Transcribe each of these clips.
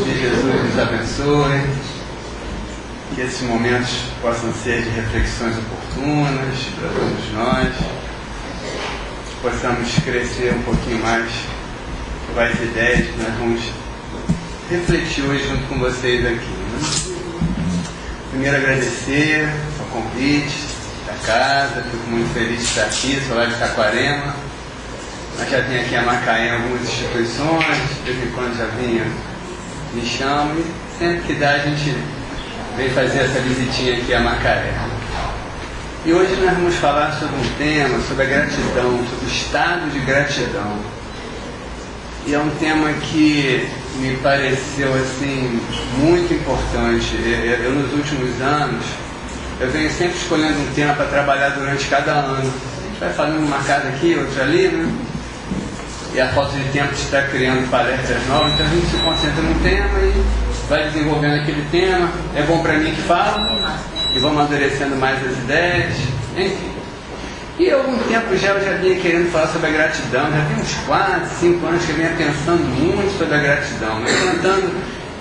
Que Jesus nos abençoe. Que esses momentos possam ser de reflexões oportunas para todos nós. Possamos crescer um pouquinho mais com as ideias que nós vamos refletir hoje junto com vocês aqui, né? Primeiro agradecer o convite da casa, fico muito feliz de estar aqui, sou lá de Taquarema. Mas já vim aqui a Macaé em algumas instituições, de vez em quando já vinha, me chamam, e sempre que dá a gente vem fazer essa visitinha aqui a Macaé. E hoje nós vamos falar sobre um tema, sobre a gratidão, sobre o estado de gratidão. E é um tema que me pareceu assim muito importante. Eu nos últimos anos, eu venho sempre escolhendo um tema para trabalhar durante cada ano. A gente vai falando uma casa aqui, outra ali, né? E a falta de tempo está criando palestras novas, então a gente se concentra num tema e vai desenvolvendo aquele tema. É bom para mim que falo, e vamos amadurecendo mais as ideias, enfim. E há algum tempo eu já vinha querendo falar sobre a gratidão, já tem uns 4, 5 anos que eu vinha pensando muito sobre a gratidão, mas tentando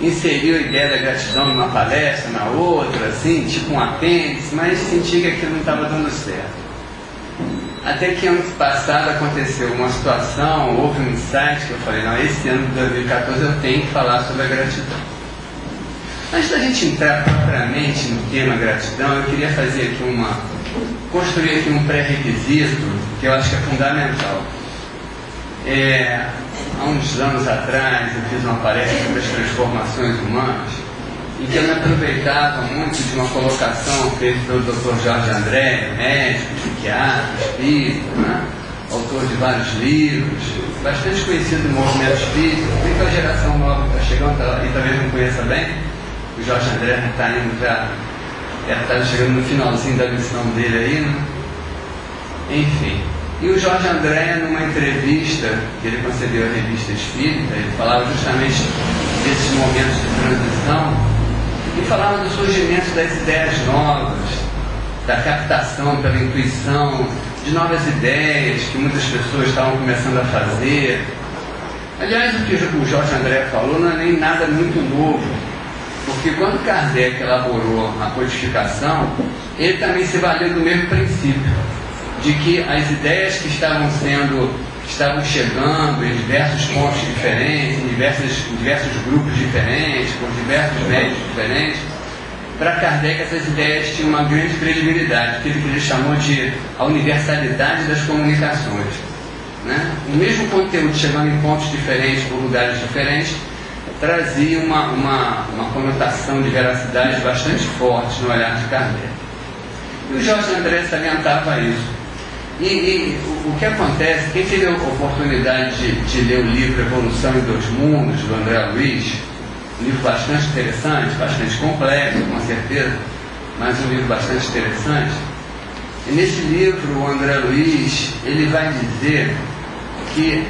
inserir a ideia da gratidão numa palestra, na outra, assim, tipo um apêndice, mas senti que aquilo não estava dando certo. Até que ano passado aconteceu uma situação, houve um insight que eu falei, não, esse ano de 2014 eu tenho que falar sobre a gratidão. Antes da gente entrar propriamente no tema gratidão, eu queria fazer aqui construir aqui um pré-requisito que eu acho que é fundamental. Há uns anos atrás eu fiz uma palestra sobre as transformações humanas em que eu me aproveitava muito de uma colocação feita pelo Dr. Jorge André, médico, psiquiatra, espírita, né? Autor de vários livros, bastante conhecido no movimento espírita. Tem que a geração nova que está chegando e talvez não conheça bem. O Jorge André está indo já, está chegando no finalzinho da missão dele aí, né? Enfim. E o Jorge André, numa entrevista que ele concedeu à revista Espírita, ele falava justamente desses momentos de transição e falava do surgimento das ideias novas, da captação pela intuição, de novas ideias que muitas pessoas estavam começando a fazer. Aliás, o que o Jorge André falou não é nem nada muito novo, porque quando Kardec elaborou a codificação, ele também se valeu do mesmo princípio, de que as ideias que estavam chegando em diversos pontos diferentes, em diversos grupos diferentes, com diversos médios diferentes, para Kardec essas ideias tinham uma grande credibilidade, que ele chamou de a universalidade das comunicações, né? O mesmo conteúdo chegando em pontos diferentes, por lugares diferentes, trazia uma conotação de veracidade bastante forte no olhar de Kardec. E o Jorge André salientava isso. E o que acontece, quem teve a oportunidade de ler o livro Evolução em Dois Mundos, do André Luiz, um livro bastante interessante, bastante complexo, com certeza, mas um livro bastante interessante. E nesse livro, o André Luiz, ele vai dizer que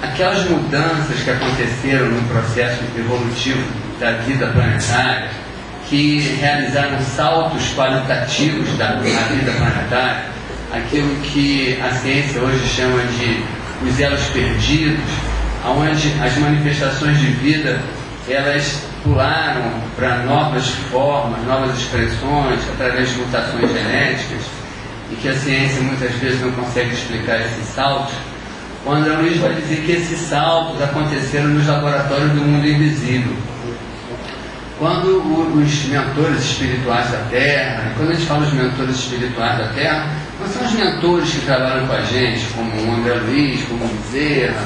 aquelas mudanças que aconteceram no processo evolutivo da vida planetária, que realizaram saltos qualitativos da vida planetária, aquilo que a ciência hoje chama de os elos perdidos, onde as manifestações de vida elas pularam para novas formas, novas expressões, através de mutações genéticas, e que a ciência muitas vezes não consegue explicar esses saltos. O André Luiz vai dizer que esses saltos aconteceram nos laboratórios do mundo invisível. Quando os mentores espirituais da Terra, quando a gente fala dos mentores espirituais da Terra, não são os mentores que trabalham com a gente, como o André Luiz, como o Bezerra,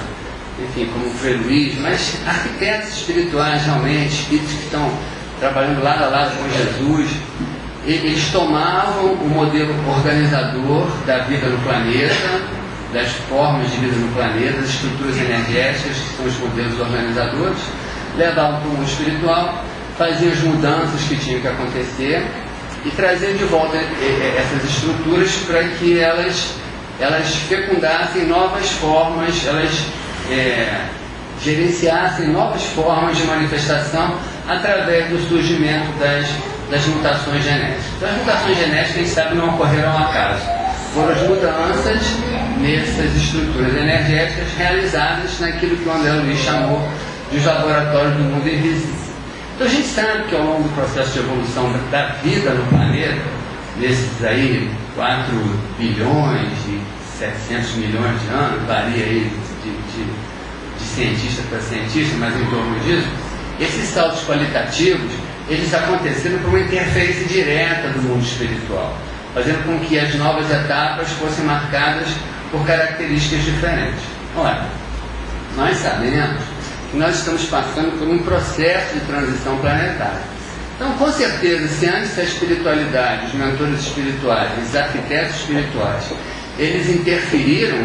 enfim, como o Frei Luiz, mas arquitetos espirituais realmente, espíritos que estão trabalhando lado a lado com Jesus. Eles tomavam o modelo organizador da vida no planeta, das formas de vida no planeta, das estruturas energéticas, que são os modelos organizadores, levavam para o mundo espiritual, faziam as mudanças que tinham que acontecer e traziam de volta essas estruturas para que elas fecundassem novas formas, elas gerenciassem novas formas de manifestação através do surgimento das mutações genéticas. Então, as mutações genéticas, a gente sabe, não ocorreram ao acaso. Foram as mudanças nessas estruturas energéticas realizadas naquilo que o André Luiz chamou dos laboratórios do mundo invisível. Então a gente sabe que ao longo do processo de evolução da vida no planeta, nesses aí 4 bilhões e 700 milhões de anos, varia aí de cientista para cientista, mas em torno disso, esses saltos qualitativos, eles aconteceram por uma interferência direta do mundo espiritual, fazendo com que as novas etapas fossem marcadas por características diferentes. Olha, nós sabemos que nós estamos passando por um processo de transição planetária. Então, com certeza, se antes a espiritualidade, os mentores espirituais, os arquitetos espirituais, eles interferiram,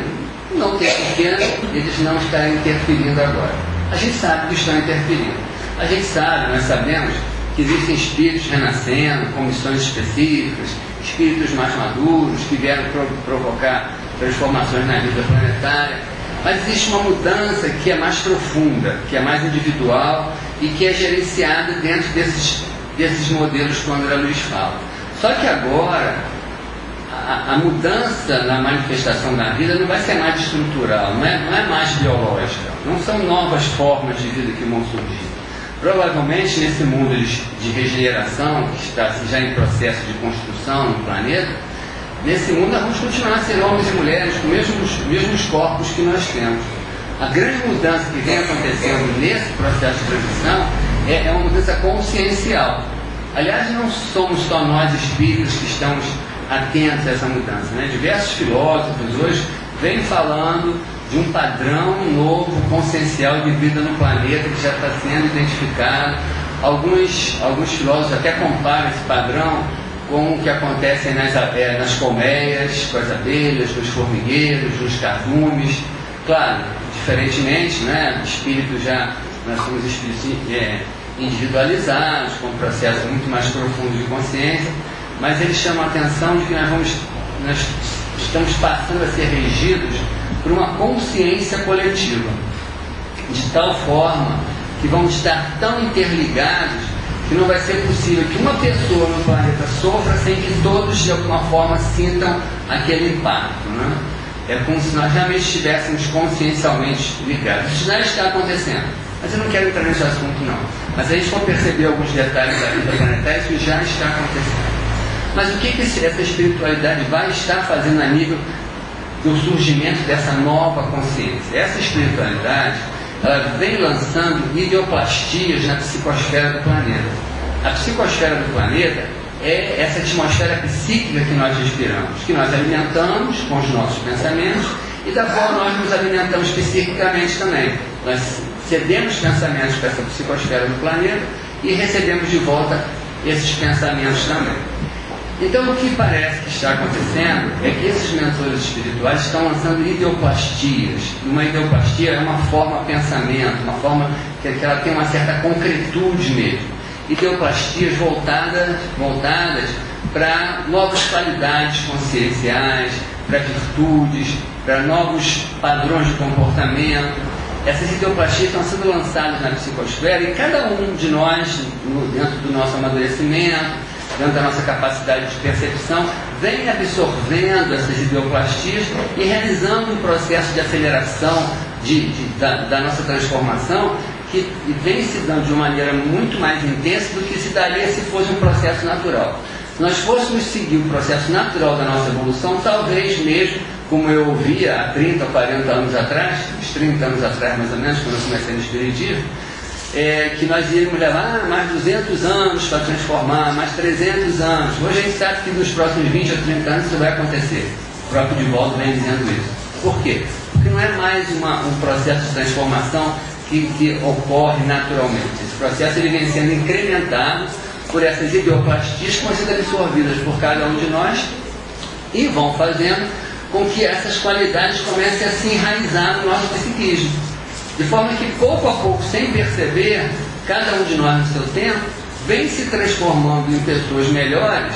não tem porquê eles não estarem interferindo agora. A gente sabe que estão interferindo. A gente sabe, nós sabemos que existem espíritos renascendo, com missões específicas, espíritos mais maduros, que vieram provocar transformações na vida planetária. Mas existe uma mudança que é mais profunda, que é mais individual e que é gerenciada dentro desses modelos que o André Luiz fala. Só que agora, a mudança na manifestação da vida não vai ser mais estrutural, não é mais biológica, não são novas formas de vida que vão surgir. Provavelmente nesse mundo de regeneração, que está já em processo de construção no planeta, nesse mundo nós vamos continuar a ser homens e mulheres com os mesmos corpos que nós temos. A grande mudança que vem acontecendo nesse processo de transição é uma mudança consciencial. Aliás, não somos só nós espíritos que estamos atentos a essa mudança, né? Diversos filósofos hoje vêm falando de um padrão novo, consciencial de vida no planeta que já está sendo identificado. Alguns filósofos até comparam esse padrão com o que acontece nas colmeias, com as abelhas, nos formigueiros, nos cardumes. Claro, diferentemente, né? Nós somos espíritos individualizados, com um processo muito mais profundo de consciência, mas eles chamam a atenção de que nós estamos passando a ser regidos por uma consciência coletiva, de tal forma que vamos estar tão interligados que não vai ser possível que uma pessoa no planeta sofra sem que todos de alguma forma sintam aquele impacto, né? É como se nós realmente estivéssemos consciencialmente ligados. Isso já está acontecendo, mas eu não quero entrar nesse assunto não. Mas se a gente for perceber alguns detalhes da vida planetária, isso já está acontecendo. Mas o que essa espiritualidade vai estar fazendo a nível do surgimento dessa nova consciência? Essa espiritualidade, ela vem lançando ideoplastias na psicosfera do planeta. A psicosfera do planeta é essa atmosfera psíquica que nós respiramos, que nós alimentamos com os nossos pensamentos e da qual nós nos alimentamos psiquicamente também. Nós cedemos pensamentos para essa psicosfera do planeta e recebemos de volta esses pensamentos também. Então, o que parece que está acontecendo é que esses mentores espirituais estão lançando ideoplastias. Uma ideoplastia é uma forma pensamento, uma forma que ela tem uma certa concretude mesmo. Ideoplastias voltadas para novas qualidades conscienciais, para virtudes, para novos padrões de comportamento. Essas ideoplastias estão sendo lançadas na psicosfera e cada um de nós, dentro do nosso amadurecimento, dentro da nossa capacidade de percepção, vem absorvendo essas ideoplastias e realizando um processo de aceleração da nossa transformação que vem se dando de uma maneira muito mais intensa do que se daria se fosse um processo natural. Se nós fôssemos seguir o processo natural da nossa evolução, talvez mesmo, como eu ouvia há 30 ou 40 anos atrás, uns 30 anos atrás mais ou menos, quando eu comecei no Espiritismo, que nós iríamos levar mais 200 anos para transformar, mais 300 anos. Hoje a gente sabe que nos próximos 20 ou 30 anos isso vai acontecer. O próprio Divaldo vem dizendo isso. Por quê? Porque não é mais um processo de transformação que ocorre naturalmente. Esse processo ele vem sendo incrementado por essas ideoplastias que vão sendo absorvidas por cada um de nós e vão fazendo com que essas qualidades comecem a se enraizar no nosso psiquismo. De forma que, pouco a pouco, sem perceber, cada um de nós, no seu tempo, vem se transformando em pessoas melhores,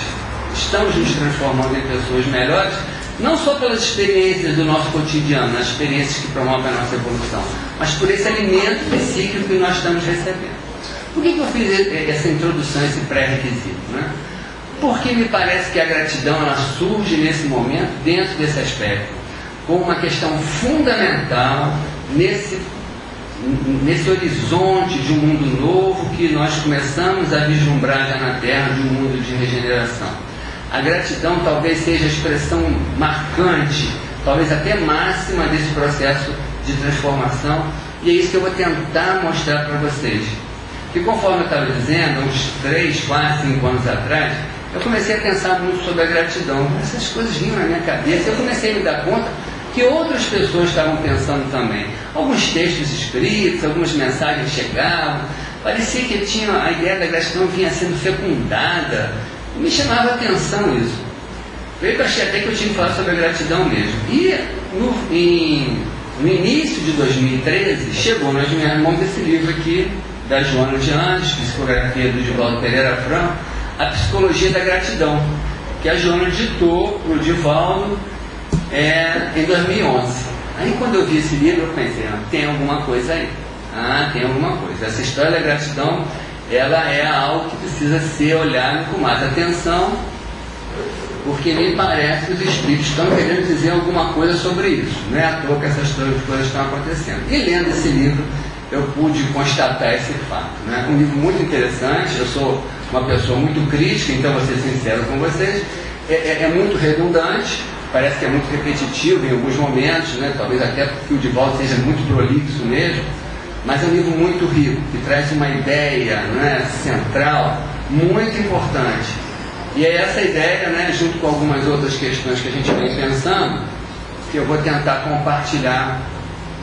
estamos nos transformando em pessoas melhores, não só pelas experiências do nosso cotidiano, as experiências que promovem a nossa evolução, mas por esse alimento psíquico que nós estamos recebendo. Por que eu fiz essa introdução, esse pré-requisito, né? Porque me parece que a gratidão ela surge nesse momento, dentro desse aspecto, como uma questão fundamental nesse horizonte de um mundo novo que nós começamos a vislumbrar já na Terra, de um mundo de regeneração. A gratidão talvez seja a expressão marcante, talvez até máxima desse processo de transformação, e é isso que eu vou tentar mostrar para vocês. E conforme eu estava dizendo, uns 3, 4, 5 anos atrás, eu comecei a pensar muito sobre a gratidão. Essas coisas vinham na minha cabeça, eu comecei a me dar conta que outras pessoas estavam pensando também. Alguns textos escritos, algumas mensagens chegavam, parecia que a ideia da gratidão vinha sendo fecundada, e me chamava a atenção isso. Eu achei até que eu tinha que falar sobre a gratidão mesmo. E no início de 2013, chegou nas minhas mãos esse livro aqui, da Joana de Andes, psicografia do Divaldo Pereira Franco, A Psicologia da Gratidão, que a Joana ditou para o Divaldo em 2011. Aí quando eu vi esse livro, eu pensei, tem alguma coisa aí. Tem alguma coisa. Essa história da gratidão, ela é algo que precisa ser olhado com mais atenção, porque me parece que os espíritos estão querendo dizer alguma coisa sobre isso. Não é à toa que essas coisas estão acontecendo. E lendo esse livro, eu pude constatar esse fato. Né? Um livro muito interessante, eu sou uma pessoa muito crítica, então vou ser sincero com vocês, é muito redundante, parece que é muito repetitivo em alguns momentos, né? Talvez até porque o Divaldo seja muito prolixo mesmo, mas é um livro muito rico, que traz uma ideia, né, central, muito importante. E é essa ideia, né, junto com algumas outras questões que a gente vem pensando, que eu vou tentar compartilhar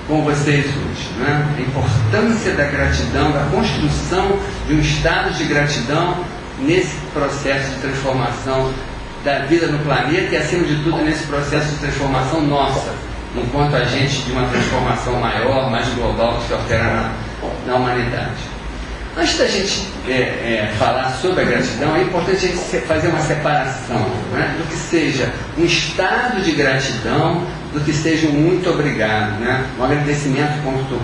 com vocês hoje, né? A importância da gratidão, da construção de um estado de gratidão nesse processo de transformação da vida no planeta e, acima de tudo, nesse processo de transformação nossa, enquanto agente de uma transformação maior, mais global, que se opera na humanidade. Antes da gente falar sobre a gratidão, é importante a gente fazer uma separação, né, do que seja um estado de gratidão, do que seja um muito obrigado, né, um agradecimento ponto.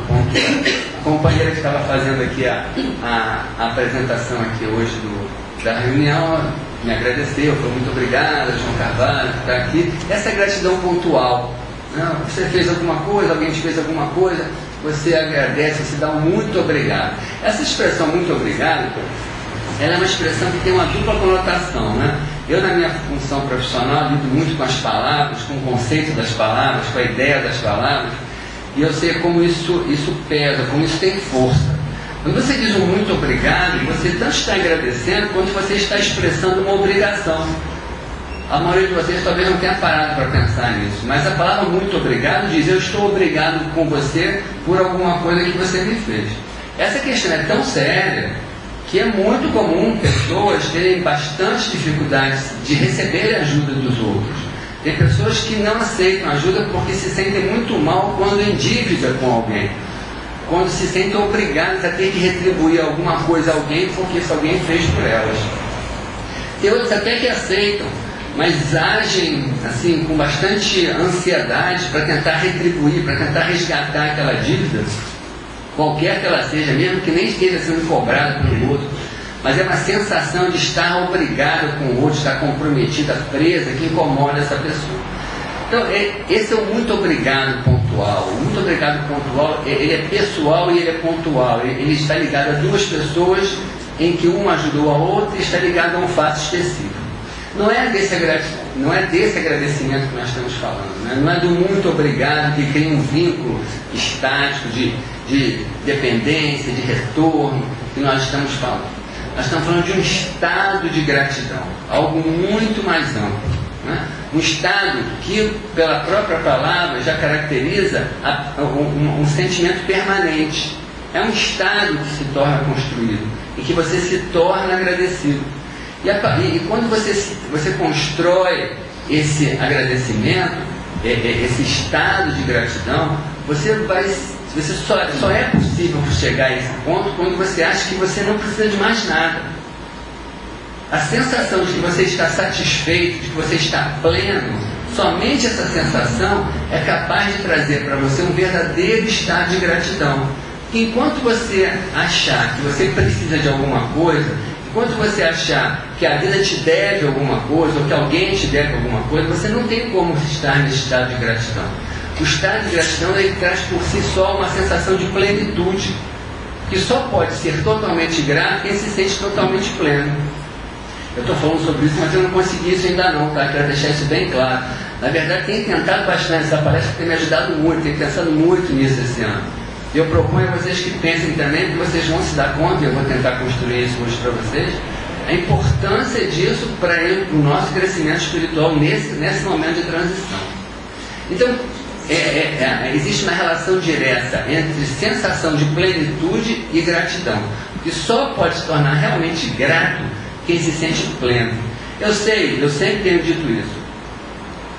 A companheira que estava fazendo aqui a apresentação aqui hoje da reunião me agradeceu, foi muito obrigada, João Carvalho, que está aqui. Essa é gratidão pontual. Não, você fez alguma coisa, alguém te fez alguma coisa, você agradece, você dá um muito obrigado. Essa expressão muito obrigado, ela é uma expressão que tem uma dupla conotação, né? Eu, na minha função profissional, lido muito com as palavras, com o conceito das palavras, com a ideia das palavras, e eu sei como isso pesa, como isso tem força. Quando você diz um muito obrigado, você tanto está agradecendo quanto você está expressando uma obrigação. A maioria de vocês talvez não tenha parado para pensar nisso, mas a palavra muito obrigado diz: eu estou obrigado com você por alguma coisa que você me fez. Essa questão é tão séria que é muito comum pessoas terem bastante dificuldades de receber a ajuda dos outros. Tem pessoas que não aceitam ajuda porque se sentem muito mal quando em dívida com alguém, quando se sentem obrigadas a ter que retribuir alguma coisa a alguém porque isso alguém fez por elas. Tem outros até que aceitam, mas agem assim com bastante ansiedade para tentar retribuir, para tentar resgatar aquela dívida, qualquer que ela seja, mesmo que nem esteja sendo cobrada pelo outro, mas é uma sensação de estar obrigado com o outro, estar comprometida, presa, que incomoda essa pessoa. Então, esse é o muito obrigado pontual. O muito obrigado pontual, ele é pessoal e ele é pontual. Ele está ligado a duas pessoas em que uma ajudou a outra e está ligado a um fato específico. Não é desse agradecimento que nós estamos falando, né? Não é do muito obrigado que cria um vínculo estático de dependência, de retorno que nós estamos falando. Nós estamos falando de um estado de gratidão, algo muito mais amplo, né? Um estado que, pela própria palavra, já caracteriza um sentimento permanente. É um estado que se torna construído e que você se torna agradecido. E quando você constrói esse agradecimento, esse estado de gratidão, só é possível chegar a esse ponto quando você acha que você não precisa de mais nada. A sensação de que você está satisfeito, de que você está pleno, somente essa sensação é capaz de trazer para você um verdadeiro estado de gratidão. Porque enquanto você achar que você precisa de alguma coisa, enquanto você achar que a vida te deve alguma coisa, ou que alguém te deve alguma coisa, você não tem como estar nesse estado de gratidão. O estado de gratidão ele traz por si só uma sensação de plenitude, que só pode ser totalmente grato quem se sente totalmente pleno. Eu estou falando sobre isso, mas eu não consegui isso ainda não, tá? Quero deixar isso bem claro. Na verdade, tenho tentado bastante, essa palestra tem me ajudado muito, tenho pensado muito nisso esse ano. E eu proponho a vocês que pensem também, que vocês vão se dar conta, e eu vou tentar construir isso hoje para vocês, a importância disso para o nosso crescimento espiritual nesse momento de transição. Então, existe uma relação direta entre sensação de plenitude e gratidão, que só pode se tornar realmente grato quem se sente pleno. Eu sei, eu sempre tenho dito isso.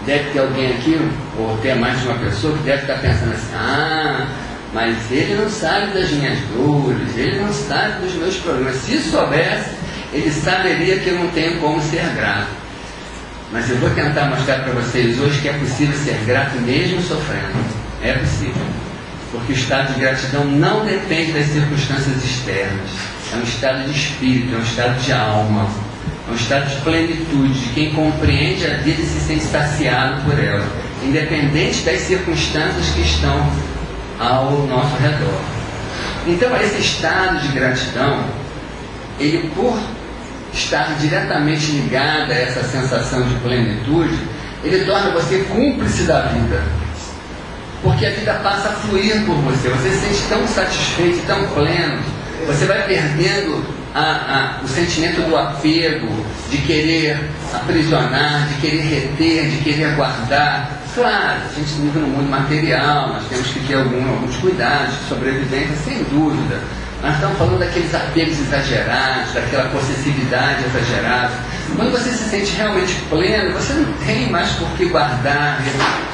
Deve ter alguém aqui, ou até mais de uma pessoa, que deve estar pensando assim, mas ele não sabe das minhas dores, ele não sabe dos meus problemas. Se soubesse, ele saberia que eu não tenho como ser grato. Mas eu vou tentar mostrar para vocês hoje que é possível ser grato mesmo sofrendo. É possível. Porque o estado de gratidão não depende das circunstâncias externas. É um estado de espírito, é um estado de alma, é um estado de plenitude, de quem compreende a vida e se sente saciado por ela, independente das circunstâncias que estão ao nosso redor. Então, esse estado de gratidão, ele, por estar diretamente ligado a essa sensação de plenitude, ele torna você cúmplice da vida, porque a vida passa a fluir por você, você se sente tão satisfeito, tão pleno, você vai perdendo o sentimento do apego, de querer aprisionar, de querer reter, de querer guardar. Claro, a gente vive no mundo material, nós temos que ter alguns cuidados de sobrevivência, sem dúvida. Nós estamos falando daqueles apegos exagerados, daquela possessividade exagerada. Quando você se sente realmente pleno, você não tem mais por que guardar,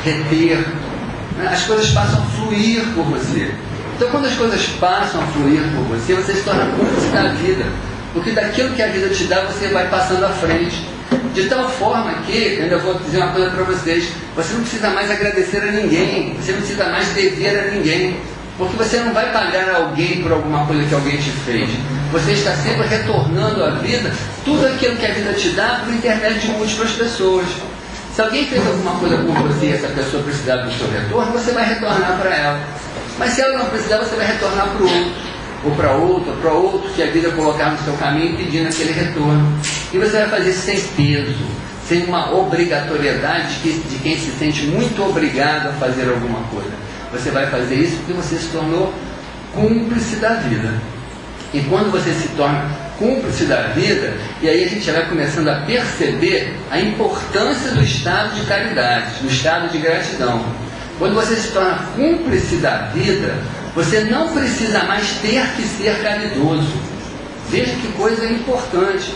reter. As coisas passam a fluir por você. Então, quando as coisas passam a fluir por você, você se torna cúmplice da vida. Porque daquilo que a vida te dá, você vai passando à frente. De tal forma que, eu ainda vou dizer uma coisa para vocês, você não precisa mais agradecer a ninguém, você não precisa mais dever a ninguém, porque você não vai pagar a alguém por alguma coisa que alguém te fez. Você está sempre retornando à vida tudo aquilo que a vida te dá por intermédio de múltiplas pessoas. Se alguém fez alguma coisa por você e essa pessoa precisar do seu retorno, você vai retornar para ela. Mas se ela não precisar, você vai retornar para o outro, ou para outro que a vida colocar no seu caminho pedindo aquele retorno. E você vai fazer isso sem peso, sem uma obrigatoriedade de quem se sente muito obrigado a fazer alguma coisa. Você vai fazer isso porque você se tornou cúmplice da vida. E quando você se torna cúmplice da vida, e aí a gente já vai começando a perceber a importância do estado de caridade, do estado de gratidão. Quando você se torna cúmplice da vida, você não precisa mais ter que ser caridoso. Veja que coisa importante.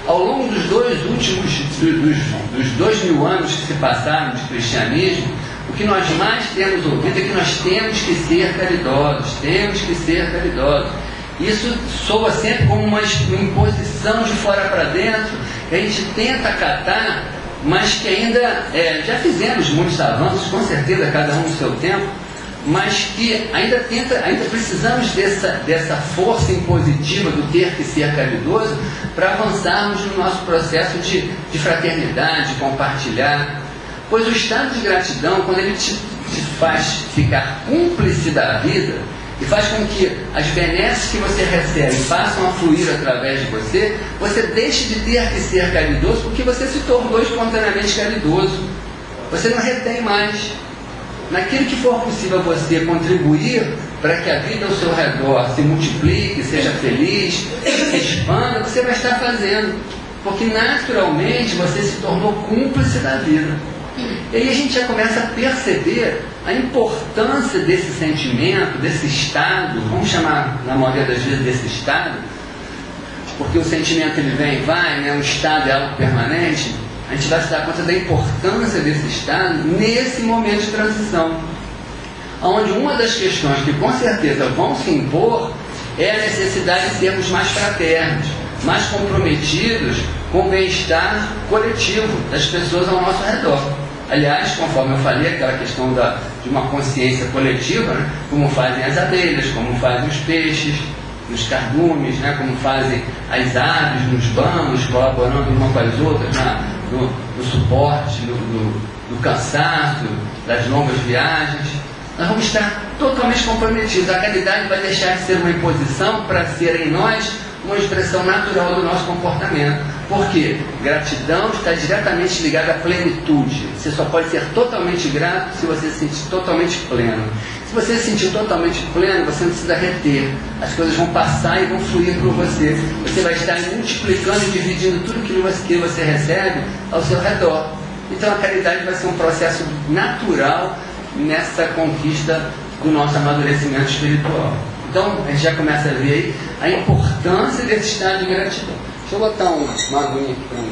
Ao longo dos dos 2000 anos que se passaram de cristianismo, o que nós mais temos ouvido é que nós temos que ser caridosos, temos que ser caridosos. Isso soa sempre como uma imposição de fora para dentro, que a gente tenta acatar, mas que ainda já fizemos muitos avanços, com certeza, cada um no seu tempo, mas que ainda precisamos dessa força impositiva do ter que ser caridoso para avançarmos no nosso processo de fraternidade, de compartilhar. Pois o estado de gratidão, quando ele te faz ficar cúmplice da vida e faz com que as benesses que você recebe passam a fluir através de você, você deixa de ter que ser caridoso porque você se tornou espontaneamente caridoso. Você não retém mais. Naquilo que for possível você contribuir para que a vida ao seu redor se multiplique, seja feliz, se expanda, você vai estar fazendo. Porque naturalmente você se tornou cúmplice da vida. E aí a gente já começa a perceber a importância desse sentimento, desse estado, vamos chamar na maioria das vezes desse estado, porque o sentimento ele vem e vai, né? Um estado é algo permanente. A gente vai se dar conta da importância desse estado nesse momento de transição, onde uma das questões que com certeza vão se impor é a necessidade de sermos mais fraternos, mais comprometidos com o bem-estar coletivo das pessoas ao nosso redor. Aliás, conforme eu falei, aquela questão de uma consciência coletiva, né? Como fazem as abelhas, como fazem os peixes, nos cardumes, né? Como fazem as aves nos banhos, colaborando uma com as outras no suporte, no cansaço, das longas viagens. Nós vamos estar totalmente comprometidos. A caridade vai deixar de ser uma imposição para ser em nós uma expressão natural do nosso comportamento. Por quê? Gratidão está diretamente ligada à plenitude. Você só pode ser totalmente grato se você se sentir totalmente pleno. Se você se sentir totalmente pleno, você não precisa reter. As coisas vão passar e vão fluir por você. Você vai estar multiplicando e dividindo tudo que você recebe ao seu redor. Então a caridade vai ser um processo natural nessa conquista do nosso amadurecimento espiritual. Então a gente já começa a ver aí a importância desse estado de gratidão. Deixa eu botar uma aguinha aqui para mim.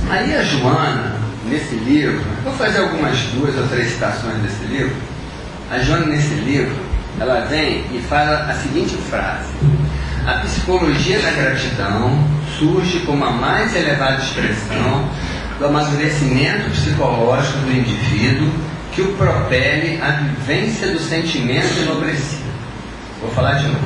Aí a Joana, nesse livro, vou fazer algumas 2 ou 3 citações desse livro. A Joana, nesse livro, ela vem e fala a seguinte frase: a psicologia da gratidão surge como a mais elevada expressão do amadurecimento psicológico do indivíduo que o propele à vivência do sentimento enobrecido. Vou falar de novo.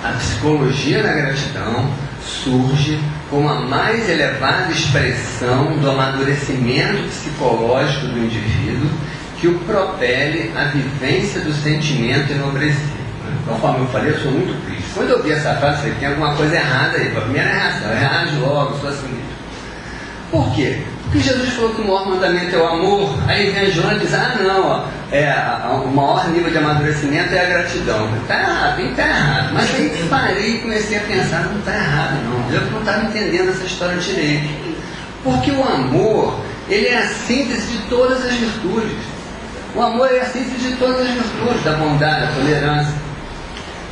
A psicologia da gratidão surge como a mais elevada expressão do amadurecimento psicológico do indivíduo que o propele à vivência do sentimento enobrecido. Conforme eu falei, eu sou muito crítico. Quando eu vi essa frase, eu falei, tem alguma coisa errada aí. A primeira reação, eu reajo logo, sou assim mesmo. Por quê? Porque Jesus falou que o maior mandamento é o amor. Aí vem a Joana e diz, o maior nível de amadurecimento é a gratidão. Está errado, tem que estar errado. Mas aí parei e comecei a pensar, não está errado não. Eu não estava entendendo essa história direito. Porque o amor, ele é a síntese de todas as virtudes. O amor é a síntese de todas as virtudes, da bondade, da tolerância,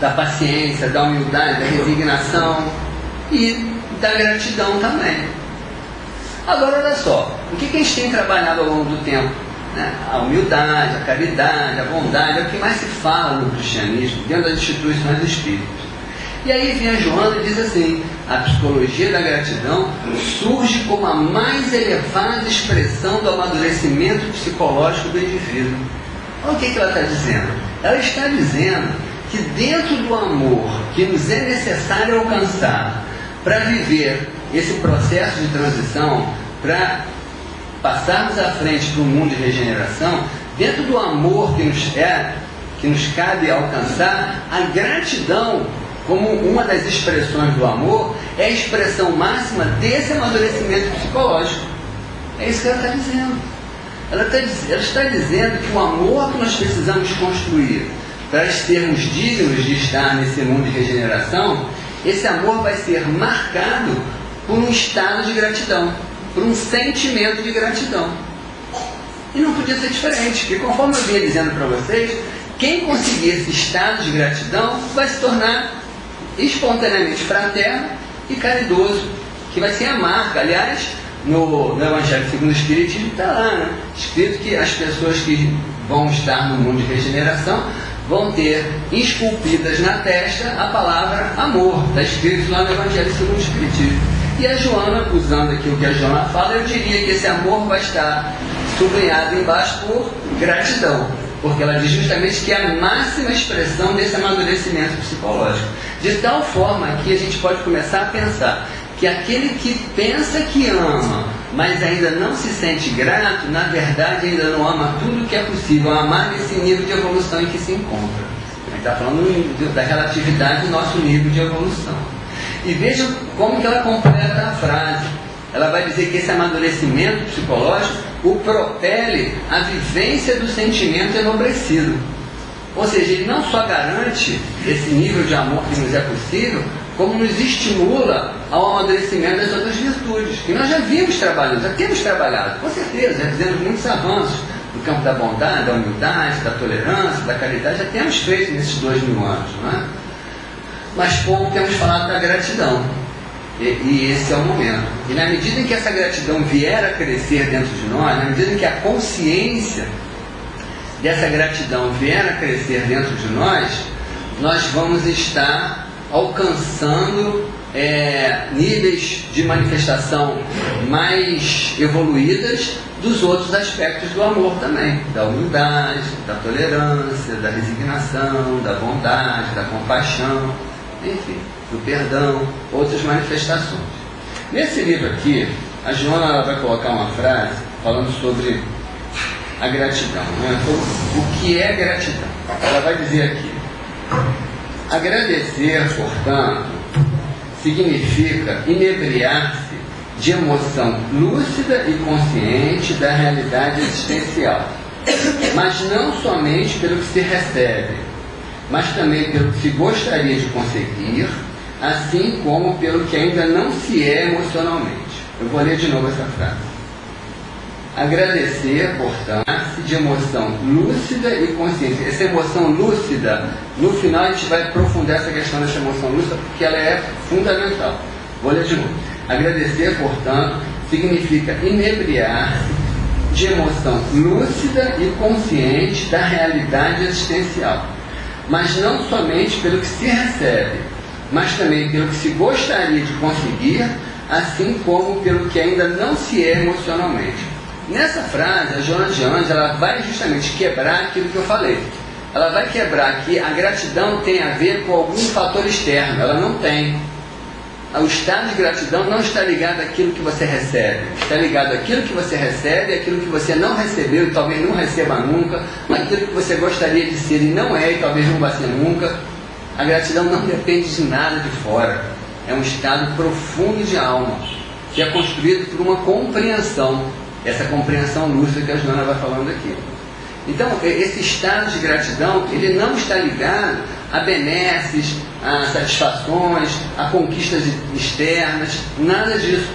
da paciência, da humildade, da resignação e da gratidão também. Agora, olha só, o que a gente tem trabalhado ao longo do tempo? Né? A humildade, a caridade, a bondade, é o que mais se fala no cristianismo, dentro das instituições espíritas. E aí vem a Joana e diz assim, a psicologia da gratidão surge como a mais elevada expressão do amadurecimento psicológico do indivíduo. Olha o que ela está dizendo. Ela está dizendo que dentro do amor que nos é necessário alcançar para viver esse processo de transição, para passarmos à frente para um mundo de regeneração, dentro do amor que nos cabe alcançar, a gratidão, como uma das expressões do amor, é a expressão máxima desse amadurecimento psicológico. É isso que ela está dizendo. Ela está dizendo que o amor que nós precisamos construir para sermos dignos de estar nesse mundo de regeneração, esse amor vai ser marcado por um estado de gratidão, por um sentimento de gratidão. E não podia ser diferente, porque conforme eu vinha dizendo para vocês, quem conseguir esse estado de gratidão vai se tornar espontaneamente fraterno e caridoso, que vai ser a marca. Aliás, no Evangelho segundo o Espiritismo está lá, né? Escrito que as pessoas que vão estar no mundo de regeneração vão ter esculpidas na testa a palavra amor. Está escrito lá no Evangelho segundo o Espiritismo. E a Joana, usando aqui o que a Joana fala, eu diria que esse amor vai estar sublinhado embaixo por gratidão, porque ela diz justamente que é a máxima expressão desse amadurecimento psicológico. De tal forma que a gente pode começar a pensar que aquele que pensa que ama, mas ainda não se sente grato, na verdade ainda não ama tudo que é possível amar nesse nível de evolução em que se encontra. A gente está falando da relatividade do nosso nível de evolução. E vejam como que ela completa a frase. Ela vai dizer que esse amadurecimento psicológico o propele à vivência do sentimento enobrecido. Ou seja, ele não só garante esse nível de amor que nos é possível, como nos estimula ao amadurecimento das outras virtudes, que nós já vimos trabalhando, já temos trabalhado, com certeza, já fizemos muitos avanços no campo da bondade, da humildade, da tolerância, da caridade, já temos feito nesses 2000 anos, não é? Mas pouco temos falado da gratidão. E esse é o momento. E na medida em que essa gratidão vier a crescer dentro de nós, na medida em que a consciência dessa gratidão vier a crescer dentro de nós, nós vamos estar alcançando níveis de manifestação mais evoluídas dos outros aspectos do amor também, da humildade, da tolerância, da resignação, da bondade, da compaixão, enfim, do perdão, outras manifestações. Nesse livro aqui, a Joana ela vai colocar uma frase falando sobre a gratidão, né? O que é gratidão? Ela vai dizer aqui: agradecer, portanto, significa inebriar-se de emoção lúcida e consciente da realidade existencial, mas não somente pelo que se recebe, mas também pelo que se gostaria de conseguir, assim como pelo que ainda não se é emocionalmente. Eu vou ler de novo essa frase. Agradecer, portanto, de emoção lúcida e consciente. Essa emoção lúcida, no final a gente vai aprofundar essa questão dessa emoção lúcida, porque ela é fundamental. Vou ler de novo. Agradecer, portanto, significa inebriar-se de emoção lúcida e consciente da realidade existencial, mas não somente pelo que se recebe, mas também pelo que se gostaria de conseguir, assim como pelo que ainda não se é emocionalmente. Nessa frase, a Joana de Anjos, ela vai justamente quebrar aquilo que eu falei. Ela vai quebrar que a gratidão tem a ver com algum fator externo. Ela não tem. O estado de gratidão não está ligado àquilo que você recebe. Está ligado àquilo que você recebe, àquilo que você não recebeu e talvez não receba nunca, àquilo que você gostaria de ser e não é e talvez não vá ser nunca. A gratidão não depende de nada de fora. É um estado profundo de alma, que é construído por uma compreensão. Essa compreensão lúcida que a Joana vai falando aqui. Então, esse estado de gratidão, ele não está ligado a benesses, a satisfações, a conquistas externas, nada disso.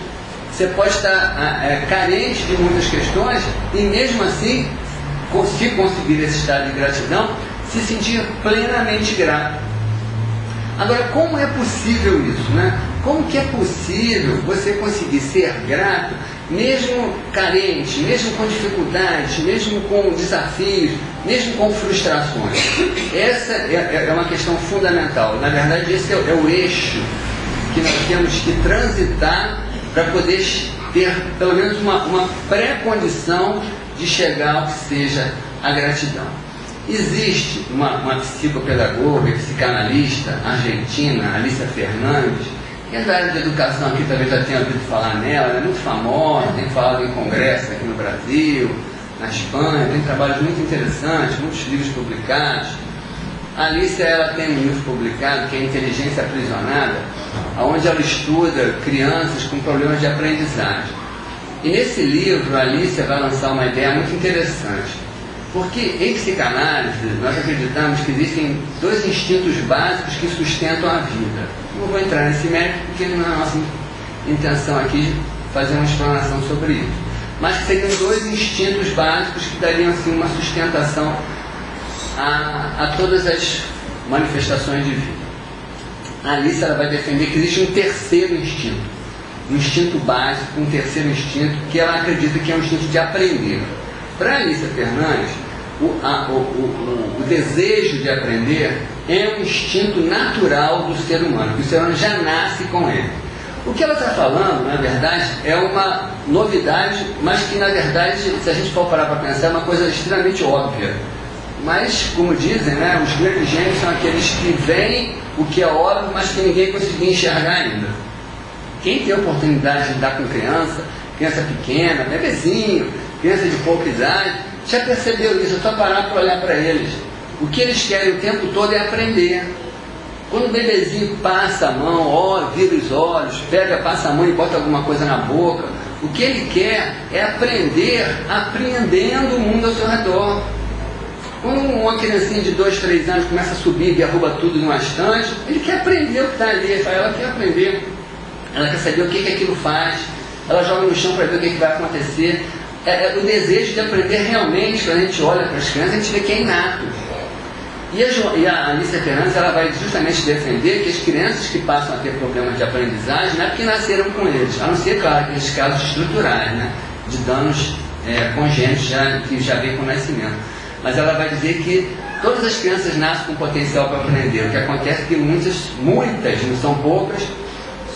Você pode estar carente de muitas questões e mesmo assim, se conseguir esse estado de gratidão, se sentir plenamente grato. Agora, como é possível isso, né? Como que é possível você conseguir ser grato, mesmo carente, mesmo com dificuldades, mesmo com desafios, mesmo com frustrações? Essa é uma questão fundamental. Na verdade, esse é o eixo que nós temos que transitar para poder ter pelo menos uma pré-condição de chegar ao que seja a gratidão. Existe uma psicopedagoga e psicanalista argentina, Alicia Fernandes, que é da área de educação aqui, talvez já tenha ouvido falar nela, ela é muito famosa, tem falado em congressos aqui no Brasil, na Espanha, tem trabalhos muito interessantes, muitos livros publicados. A Alicia ela tem um livro publicado que é Inteligência Aprisionada, onde ela estuda crianças com problemas de aprendizagem. E nesse livro a Alicia vai lançar uma ideia muito interessante. Porque em psicanálise nós acreditamos que existem dois instintos básicos que sustentam a vida. Não vou entrar nesse mérito porque não é a nossa intenção aqui fazer uma explanação sobre isso. Mas que seriam dois instintos básicos que dariam assim, uma sustentação a todas as manifestações de vida. A Alice ela vai defender que existe um terceiro instinto. Um instinto básico, um terceiro instinto que ela acredita que é um instinto de aprender. Para Alicia Fernandes, o desejo de aprender é um instinto natural do ser humano, que o ser humano já nasce com ele. O que ela está falando, na verdade, é uma novidade, mas que, na verdade, se a gente for parar para pensar, é uma coisa extremamente óbvia. Mas, como dizem, né, os grandes gênios são aqueles que veem o que é óbvio, mas que ninguém conseguiu enxergar ainda. Quem tem a oportunidade de lidar com criança pequena, bebezinho, criança de pouca idade, já percebeu isso, é só parar para olhar para eles. O que eles querem o tempo todo é aprender. Quando o bebezinho passa a mão, vira os olhos, passa a mão e bota alguma coisa na boca, o que ele quer é aprender apreendendo o mundo ao seu redor. Quando uma criancinha de 2, 3 anos começa a subir e derruba tudo numa estante, ele quer aprender o que está ali, ela quer aprender. Ela quer saber o que aquilo faz, ela joga no chão para ver o que vai acontecer. O desejo de aprender realmente, quando a gente olha para as crianças, a gente vê que é inato. E a Alicia Fernandes ela vai justamente defender que as crianças que passam a ter problemas de aprendizagem não é porque nasceram com eles, a não ser, claro, aqueles casos estruturais, né, de danos congênitos que já vem com o nascimento. Mas ela vai dizer que todas as crianças nascem com potencial para aprender. O que acontece é que muitas, não são poucas,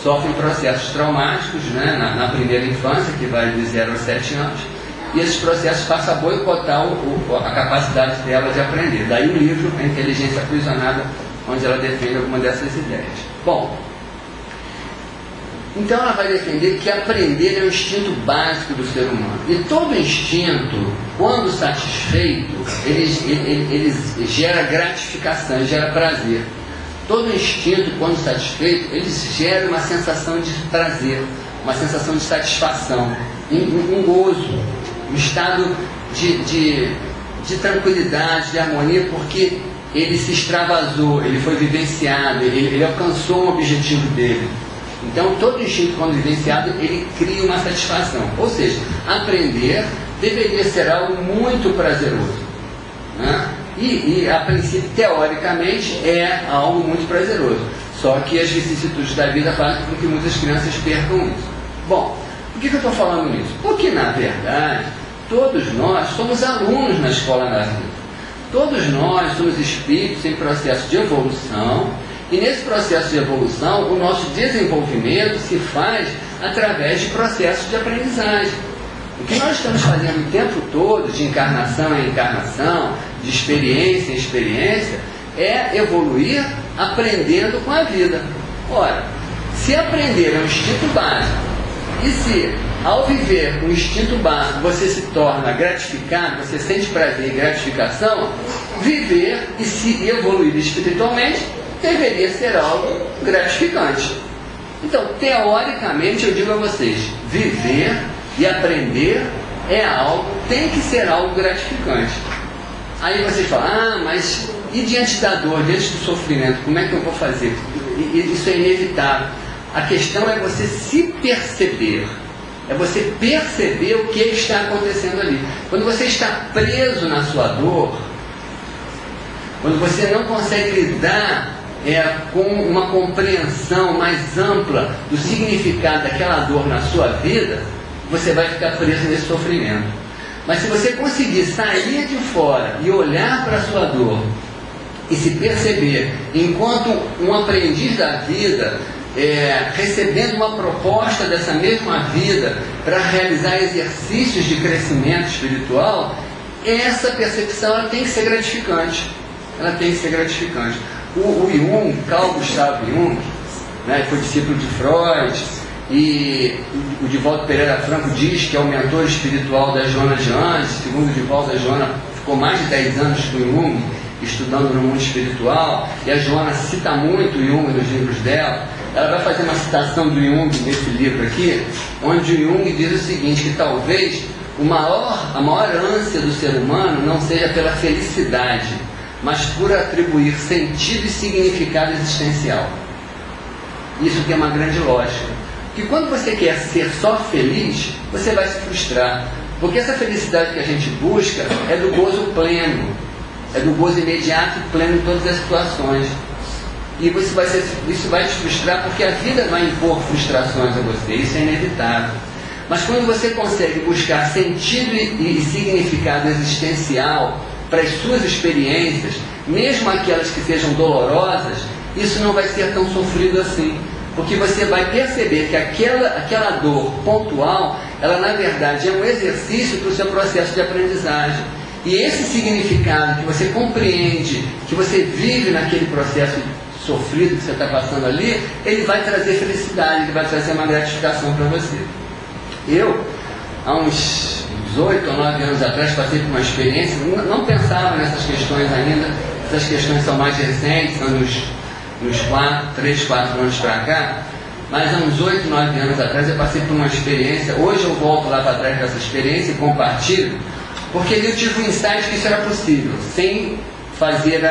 sofrem processos traumáticos, né, na primeira infância, que vai de 0 a 7 anos, e esses processos passam a boicotar a capacidade dela de aprender. Daí o livro A Inteligência Aprisionada, onde ela defende alguma dessas ideias. Bom, então ela vai defender que aprender é um instinto básico do ser humano. E todo instinto, quando satisfeito, ele gera gratificação, ele gera prazer. Todo instinto, quando satisfeito, ele gera uma sensação de prazer, uma sensação de satisfação, um gozo, um estado de tranquilidade, de harmonia, porque ele se extravasou, ele foi vivenciado, ele alcançou um objetivo dele. Então, todo instinto, quando vivenciado, ele cria uma satisfação. Ou seja, aprender deveria ser algo muito prazeroso, né? E a princípio, teoricamente, é algo muito prazeroso. Só que as vicissitudes da vida fazem com que muitas crianças percam isso. Bom, por que eu estou falando nisso? Porque, na verdade, todos nós somos alunos na escola da vida. Todos nós somos espíritos em processo de evolução, e nesse processo de evolução, o nosso desenvolvimento se faz através de processos de aprendizagem. O que nós estamos fazendo o tempo todo, de encarnação em encarnação, de experiência em experiência, é evoluir aprendendo com a vida. Ora, se aprender é um instinto básico, e se ao viver um instinto básico você se torna gratificado, você sente prazer e gratificação, viver e se evoluir espiritualmente deveria ser algo gratificante. Então, teoricamente, eu digo a vocês, viver e aprender é algo, tem que ser algo gratificante. Aí vocês falam, mas e diante da dor, diante do sofrimento, como é que eu vou fazer? Isso é inevitável. A questão é você se perceber. É você perceber o que está acontecendo ali. Quando você está preso na sua dor, quando você não consegue lidar com uma compreensão mais ampla do significado daquela dor na sua vida, você vai ficar preso nesse sofrimento. Mas se você conseguir sair de fora e olhar para a sua dor e se perceber enquanto um aprendiz da vida, recebendo uma proposta dessa mesma vida para realizar exercícios de crescimento espiritual, essa percepção ela tem que ser gratificante. Ela tem que ser gratificante. O Jung, Carl Gustav Jung, né, foi discípulo de Freud, e o Divaldo Pereira Franco diz que é o mentor espiritual da Joana de Anjos. Segundo o Divaldo, a Joana ficou mais de 10 anos com o Jung, estudando no mundo espiritual, e a Joana cita muito o Jung nos livros dela. Ela vai fazer uma citação do Jung nesse livro aqui, onde o Jung diz o seguinte, que talvez a maior ânsia do ser humano não seja pela felicidade, mas por atribuir sentido e significado existencial. Isso tem uma grande lógica. Porque quando você quer ser só feliz, você vai se frustrar. Porque essa felicidade que a gente busca é do gozo pleno, é do gozo imediato e pleno em todas as situações. E isso vai te frustrar porque a vida vai impor frustrações a você, isso é inevitável. Mas quando você consegue buscar sentido e significado existencial para as suas experiências, mesmo aquelas que sejam dolorosas, isso não vai ser tão sofrido assim. Porque você vai perceber que aquela dor pontual, ela na verdade é um exercício para o seu processo de aprendizagem. E esse significado que você compreende, que você vive naquele processo sofrido que você está passando ali, ele vai trazer felicidade, ele vai trazer uma gratificação para você. Eu, há uns 8 ou 9 anos atrás, passei por uma experiência, não pensava nessas questões ainda, essas questões são mais recentes, são nos 3, 4 anos para cá, mas há uns 8, 9 anos atrás eu passei por uma experiência. Hoje eu volto lá para trás dessa experiência e compartilho, porque eu tive um insight que isso era possível, sem fazer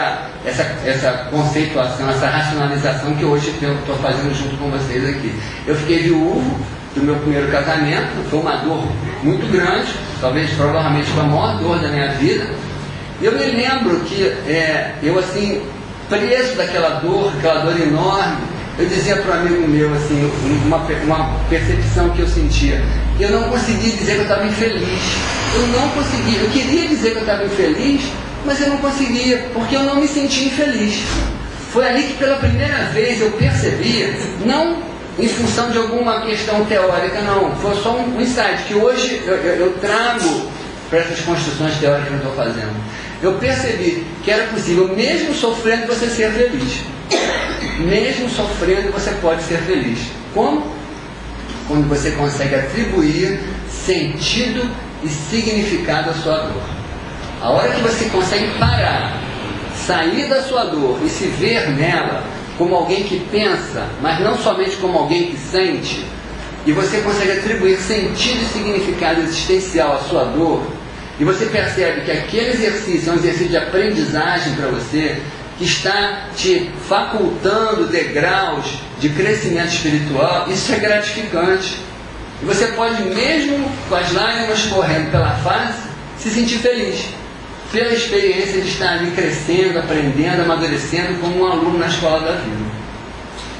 essa conceituação, essa racionalização que hoje eu estou fazendo junto com vocês aqui. Eu fiquei viúvo do meu primeiro casamento, foi uma dor muito grande, provavelmente foi a maior dor da minha vida. E eu me lembro que eu assim, preso daquela dor enorme, eu dizia para um amigo meu, assim, uma percepção que eu sentia. Eu não conseguia dizer que eu estava infeliz. Eu não conseguia. Eu queria dizer que eu estava infeliz, mas eu não conseguia, porque eu não me sentia infeliz. Foi ali que pela primeira vez eu percebia, não em função de alguma questão teórica, não. Foi só um insight que hoje eu trago para essas construções teóricas que eu estou fazendo. Eu percebi que era possível, mesmo sofrendo, você ser feliz. Mesmo sofrendo, você pode ser feliz. Como? Quando você consegue atribuir sentido e significado à sua dor. A hora que você consegue parar, sair da sua dor e se ver nela como alguém que pensa, mas não somente como alguém que sente, e você consegue atribuir sentido e significado existencial à sua dor, e você percebe que aquele exercício é um exercício de aprendizagem para você, que está te facultando degraus de crescimento espiritual, isso é gratificante. E você pode, mesmo com as lágrimas correndo pela face, se sentir feliz pela experiência de estar ali crescendo, aprendendo, amadurecendo como um aluno na escola da vida.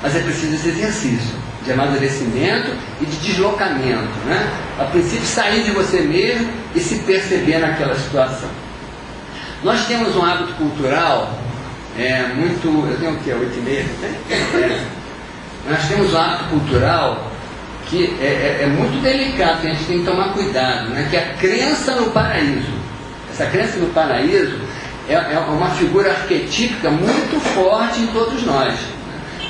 Mas é preciso esse exercício de amadurecimento e de deslocamento, né? A princípio, sair de você mesmo e se perceber naquela situação. Nós temos um hábito cultural muito... Eu tenho o quê? 8h30? Nós temos um hábito cultural que é muito delicado, que a gente tem que tomar cuidado, né? Que é a crença no paraíso. Essa crença no paraíso é uma figura arquetípica muito forte em todos nós.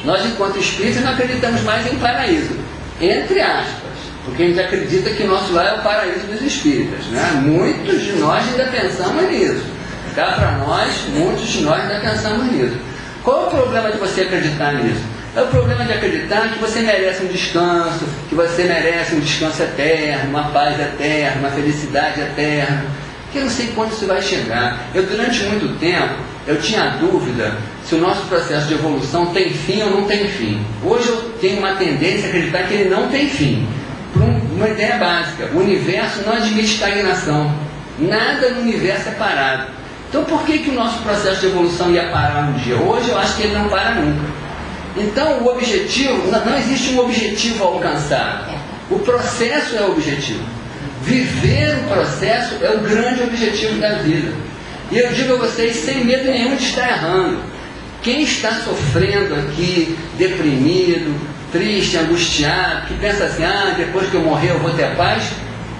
Nós, enquanto espíritas, não acreditamos mais em paraíso, entre aspas, porque a gente acredita que o nosso lar é o paraíso dos espíritas, né? Muitos de nós ainda pensamos nisso. Cá para nós, muitos de nós ainda pensamos nisso. Qual é o problema de você acreditar nisso? É o problema de acreditar que você merece um descanso, que você merece um descanso eterno, uma paz eterna, uma felicidade eterna. Que eu não sei quando isso vai chegar. Durante muito tempo, eu tinha dúvida se o nosso processo de evolução tem fim ou não tem fim. Hoje eu tenho uma tendência a acreditar que ele não tem fim. Por uma ideia básica: o universo não admite estagnação. Nada no universo é parado. Então por que o nosso processo de evolução ia parar um dia? Hoje eu acho que ele não para nunca. Então o objetivo, não existe um objetivo a alcançar. O processo é o objetivo. Viver o processo é o grande objetivo da vida. E eu digo a vocês, sem medo nenhum de estar errando, quem está sofrendo aqui, deprimido, triste, angustiado, que pensa assim, depois que eu morrer eu vou ter paz,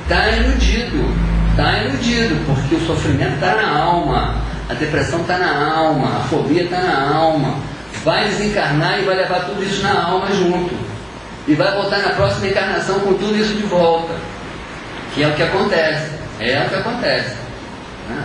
está iludido, porque o sofrimento está na alma, a depressão está na alma, a fobia está na alma, vai desencarnar e vai levar tudo isso na alma junto, e vai voltar na próxima encarnação com tudo isso de volta. Que é o que acontece,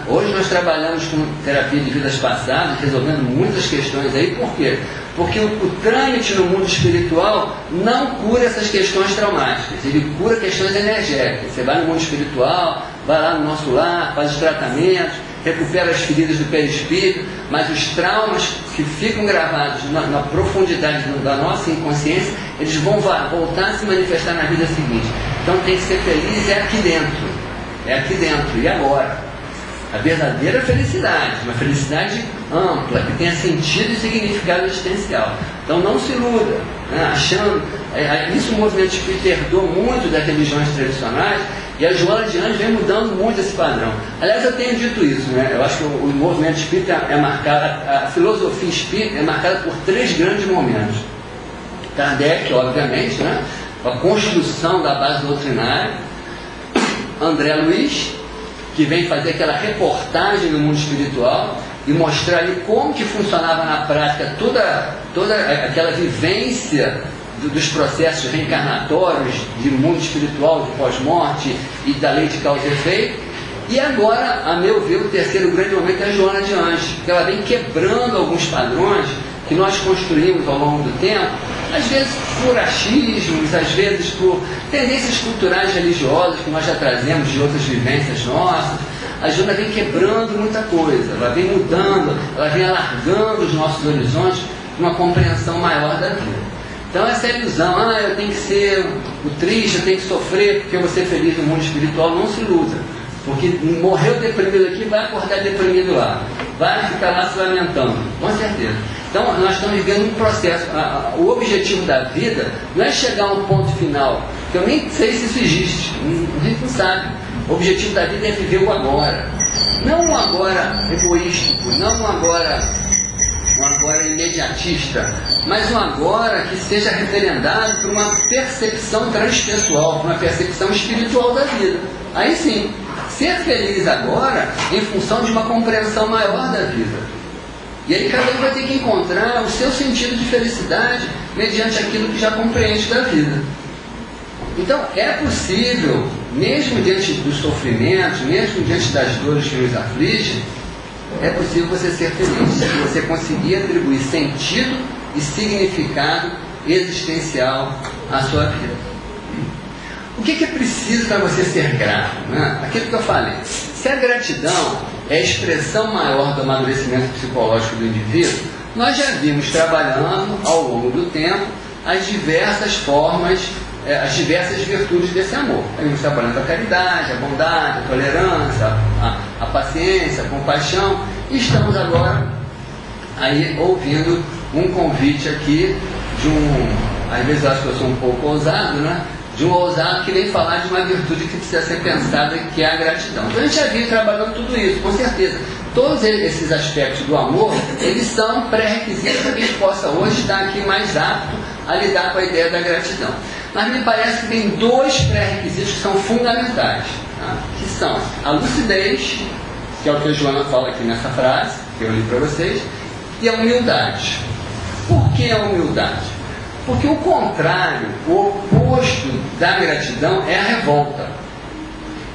Hoje nós trabalhamos com terapia de vidas passadas, resolvendo muitas questões aí. Por quê? Porque o trâmite no mundo espiritual não cura essas questões traumáticas, ele cura questões energéticas. Você vai no mundo espiritual, vai lá no nosso lar, faz os tratamentos, recupera as feridas do perispírito, mas os traumas que ficam gravados na profundidade da nossa inconsciência, eles vão voltar a se manifestar na vida seguinte. Então tem que ser feliz, é aqui dentro, e agora? A verdadeira felicidade, uma felicidade ampla, que tenha sentido e significado existencial. Então não se iluda, né? Achando, isso o movimento espírita herdou muito das religiões tradicionais, e a Joana de Anjos vem mudando muito esse padrão. Aliás, eu tenho dito isso, né? Eu acho que o movimento espírita é marcado, a filosofia espírita é marcada por 3 grandes momentos. Kardec, obviamente, né? A construção da base doutrinária. André Luiz, que vem fazer aquela reportagem no mundo espiritual e mostrar ali como que funcionava na prática toda aquela vivência dos processos reencarnatórios de mundo espiritual, de pós-morte e da lei de causa e efeito. E agora, a meu ver, o terceiro grande momento é a Joana de Anjos, que ela vem quebrando alguns padrões que nós construímos ao longo do tempo, às vezes por achismos, às vezes por tendências culturais religiosas que nós já trazemos de outras vivências nossas. A Joana vem quebrando muita coisa, ela vem mudando, ela vem alargando os nossos horizontes para uma compreensão maior da vida. Então essa ilusão, eu tenho que ser o triste, eu tenho que sofrer porque eu vou ser feliz no mundo espiritual, não se iluda. Porque morreu deprimido aqui, vai acordar deprimido lá, vai ficar lá se lamentando, com certeza. Então nós estamos vivendo um processo. O objetivo da vida não é chegar a um ponto final, que eu nem sei se isso existe, a gente não sabe. O objetivo da vida é viver o agora, não um agora egoístico, não um agora um agora imediatista, mas um agora que seja referendado por uma percepção transpessoal, por uma percepção espiritual da vida. Aí sim, ser feliz agora em função de uma compreensão maior da vida. E aí cada um vai ter que encontrar o seu sentido de felicidade mediante aquilo que já compreende da vida. Então é possível, mesmo diante dos sofrimentos, mesmo diante das dores que nos afligem, é possível você ser feliz, se você conseguir atribuir sentido e significado existencial à sua vida. O que é preciso para você ser grato? Né? Aquilo que eu falei. Se a gratidão é a expressão maior do amadurecimento psicológico do indivíduo, nós já vimos trabalhando ao longo do tempo as diversas formas, as diversas virtudes desse amor. Vimos trabalhando a caridade, a bondade, a tolerância, a paciência, a compaixão. E estamos agora aí ouvindo um convite aqui de às vezes eu acho que eu sou um pouco ousado, né? De um ousado que vem falar de uma virtude que precisa ser pensada, que é a gratidão. Então a gente já viu trabalhando tudo isso, com certeza. Todos esses aspectos do amor, eles são pré-requisitos para que a gente possa hoje estar aqui mais apto a lidar com a ideia da gratidão. Mas me parece que tem dois pré-requisitos que são fundamentais, tá? Que são a lucidez, que é o que a Joana fala aqui nessa frase, que eu li para vocês, e a humildade. Por que a humildade? Porque o contrário, o oposto da gratidão é a revolta.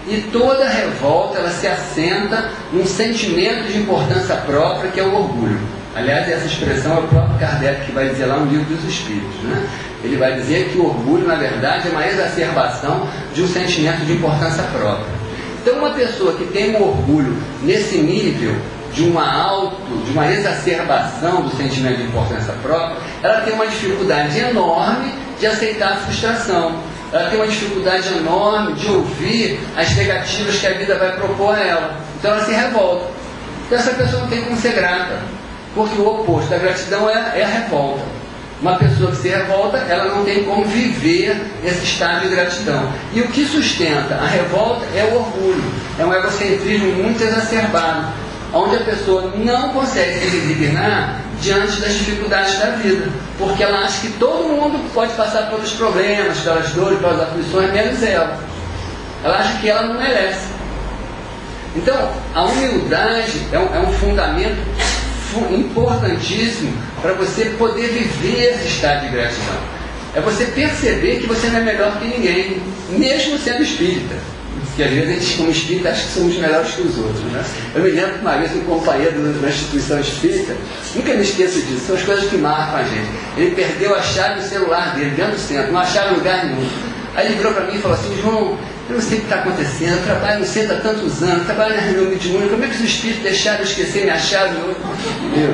E toda revolta, ela se assenta num sentimento de importância própria, que é o orgulho. Aliás, essa expressão é o próprio Kardec que vai dizer lá no Livro dos Espíritos, né? Ele vai dizer que o orgulho, na verdade, é uma exacerbação de um sentimento de importância própria. Então, uma pessoa que tem um orgulho nesse nível de uma exacerbação do sentimento de importância própria, ela tem uma dificuldade enorme de aceitar a frustração. Ela tem uma dificuldade enorme de ouvir as negativas que a vida vai propor a ela. Então ela se revolta. Então essa pessoa não tem como ser grata, porque o oposto da gratidão é a revolta. Uma pessoa que se revolta, ela não tem como viver esse estado de gratidão. E o que sustenta a revolta é o orgulho. É um egocentrismo muito exacerbado, onde a pessoa não consegue se resignar diante das dificuldades da vida, porque ela acha que todo mundo pode passar pelos problemas, pelas dores, pelas aflições, menos ela. Ela acha que ela não merece. Então, a humildade é um fundamento importantíssimo para você poder viver esse estado de gratidão. É você perceber que você não é melhor que ninguém, mesmo sendo espírita. Porque às vezes a gente, como espírita, acha que somos melhores que os outros, né? Eu me lembro que uma vez um companheiro da instituição espírita, nunca me esqueço disso, são as coisas que marcam a gente. Ele perdeu a chave do celular dele dentro do centro, não achava lugar nenhum. Aí ele virou para mim e falou assim: João, eu não sei o que está acontecendo, eu trabalho no centro há tantos anos, trabalho na reunião mediúnica, como é que os espíritos deixaram eu esquecer minha chave? Meu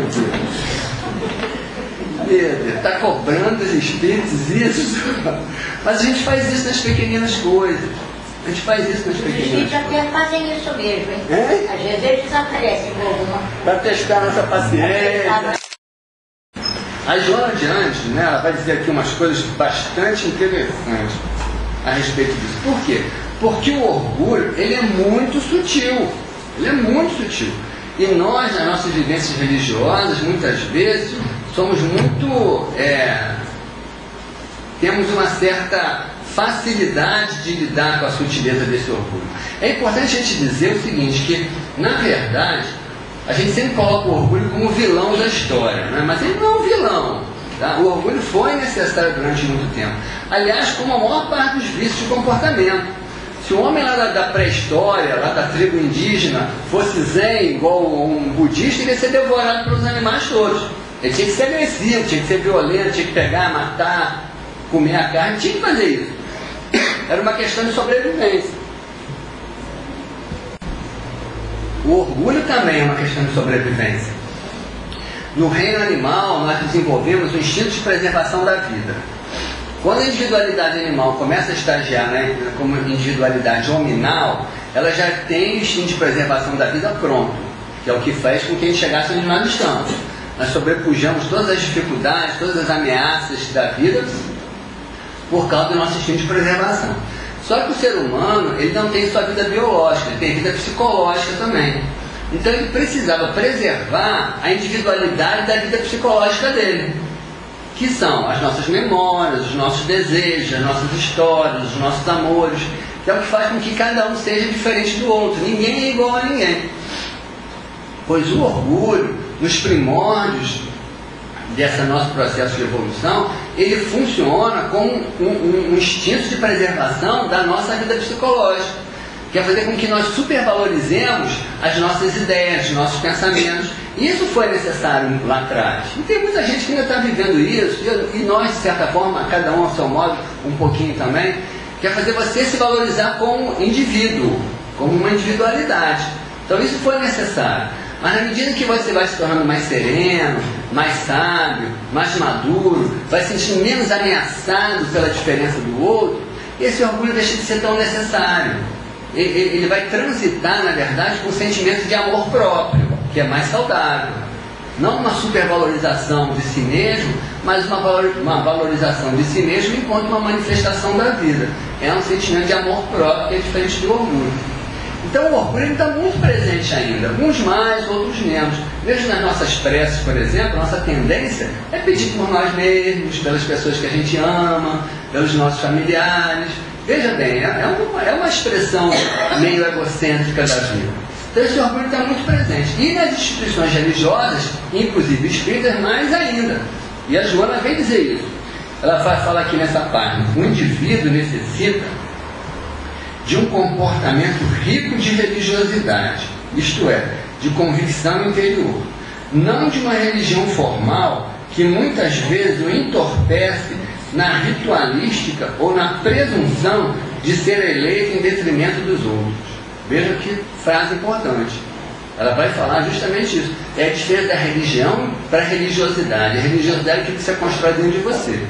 Deus, está cobrando os espíritos isso? Mas a gente faz isso nas pequeninas coisas. A gente faz isso nas pequenas. Os espíritos até fazem isso mesmo, hein? É? Às vezes eles desaparecem com alguma. Para testar nossa paciência. A Joana adiante, né, ela vai dizer aqui umas coisas bastante interessantes a respeito disso. Por quê? Porque o orgulho, ele é muito sutil. Ele é muito sutil. E nós, nas nossas vivências religiosas, muitas vezes, somos muito... temos uma certa facilidade de lidar com a sutileza desse orgulho. É importante a gente dizer o seguinte, que, na verdade, a gente sempre coloca o orgulho como vilão da história, né? Mas ele não é um vilão. Tá? O orgulho foi necessário durante muito tempo. Aliás, como a maior parte dos vícios de comportamento. Se o homem lá da pré-história, lá da tribo indígena, fosse zen, igual um budista, ele ia ser devorado pelos animais todos. Ele tinha que ser agressivo, tinha que ser violento, tinha que pegar, matar, comer a carne, tinha que fazer isso. Era uma questão de sobrevivência. O orgulho também é uma questão de sobrevivência. No reino animal, nós desenvolvemos o instinto de preservação da vida. Quando a individualidade animal começa a estagiar, né, como individualidade hominal, ela já tem o instinto de preservação da vida pronto, que é o que faz com que a gente chegasse onde nós estamos. Nós sobrepujamos todas as dificuldades, todas as ameaças da vida por causa do nosso instinto de preservação. Só que o ser humano, ele não tem só vida biológica, ele tem vida psicológica também. Então ele precisava preservar a individualidade da vida psicológica dele, que são as nossas memórias, os nossos desejos, as nossas histórias, os nossos amores, que é o que faz com que cada um seja diferente do outro. Ninguém é igual a ninguém. Pois o orgulho, nos primórdios desse nosso processo de evolução, ele funciona como um instinto de preservação da nossa vida psicológica, que é fazer com que nós supervalorizemos as nossas ideias, os nossos pensamentos. Isso foi necessário lá atrás. E tem muita gente que ainda está vivendo isso, e nós, de certa forma, cada um ao seu modo, um pouquinho também, que é fazer você se valorizar como indivíduo, como uma individualidade. Então isso foi necessário. Mas na medida que você vai se tornando mais sereno, mais sábio, mais maduro, vai se sentindo menos ameaçado pela diferença do outro, esse orgulho deixa de ser tão necessário. Ele vai transitar, na verdade, com um sentimento de amor próprio, que é mais saudável. Não uma supervalorização de si mesmo, mas uma valorização de si mesmo enquanto uma manifestação da vida. É um sentimento de amor próprio que é diferente do orgulho. Então o orgulho está muito presente ainda, alguns mais, outros menos. Mesmo nas nossas preces, por exemplo, a nossa tendência é pedir por nós mesmos, pelas pessoas que a gente ama, pelos nossos familiares. Veja bem, é uma expressão meio egocêntrica da vida. Então esse orgulho está muito presente. E nas instituições religiosas, inclusive espíritas, mais ainda. E a Joana vem dizer isso. Ela vai falar aqui nessa página: o indivíduo necessita de um comportamento rico de religiosidade, isto é, de convicção interior, não de uma religião formal que muitas vezes o entorpece na ritualística ou na presunção de ser eleito em detrimento dos outros. Veja que frase importante. Ela vai falar justamente isso. É a diferença da religião para a religiosidade. A religiosidade é aquilo que você constrói dentro de você.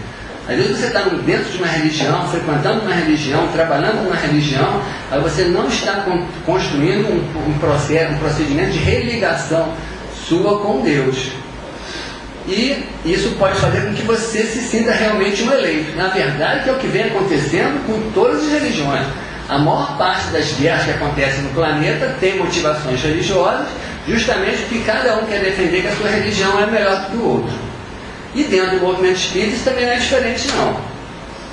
Às vezes você está dentro de uma religião, frequentando uma religião, trabalhando numa religião, aí você não está construindo um procedimento de religação sua com Deus. E isso pode fazer com que você se sinta realmente um eleito. Na verdade, que é o que vem acontecendo com todas as religiões. A maior parte das guerras que acontecem no planeta tem motivações religiosas, justamente porque cada um quer defender que a sua religião é melhor do que o outro. E dentro do movimento espírita isso também não é diferente, não.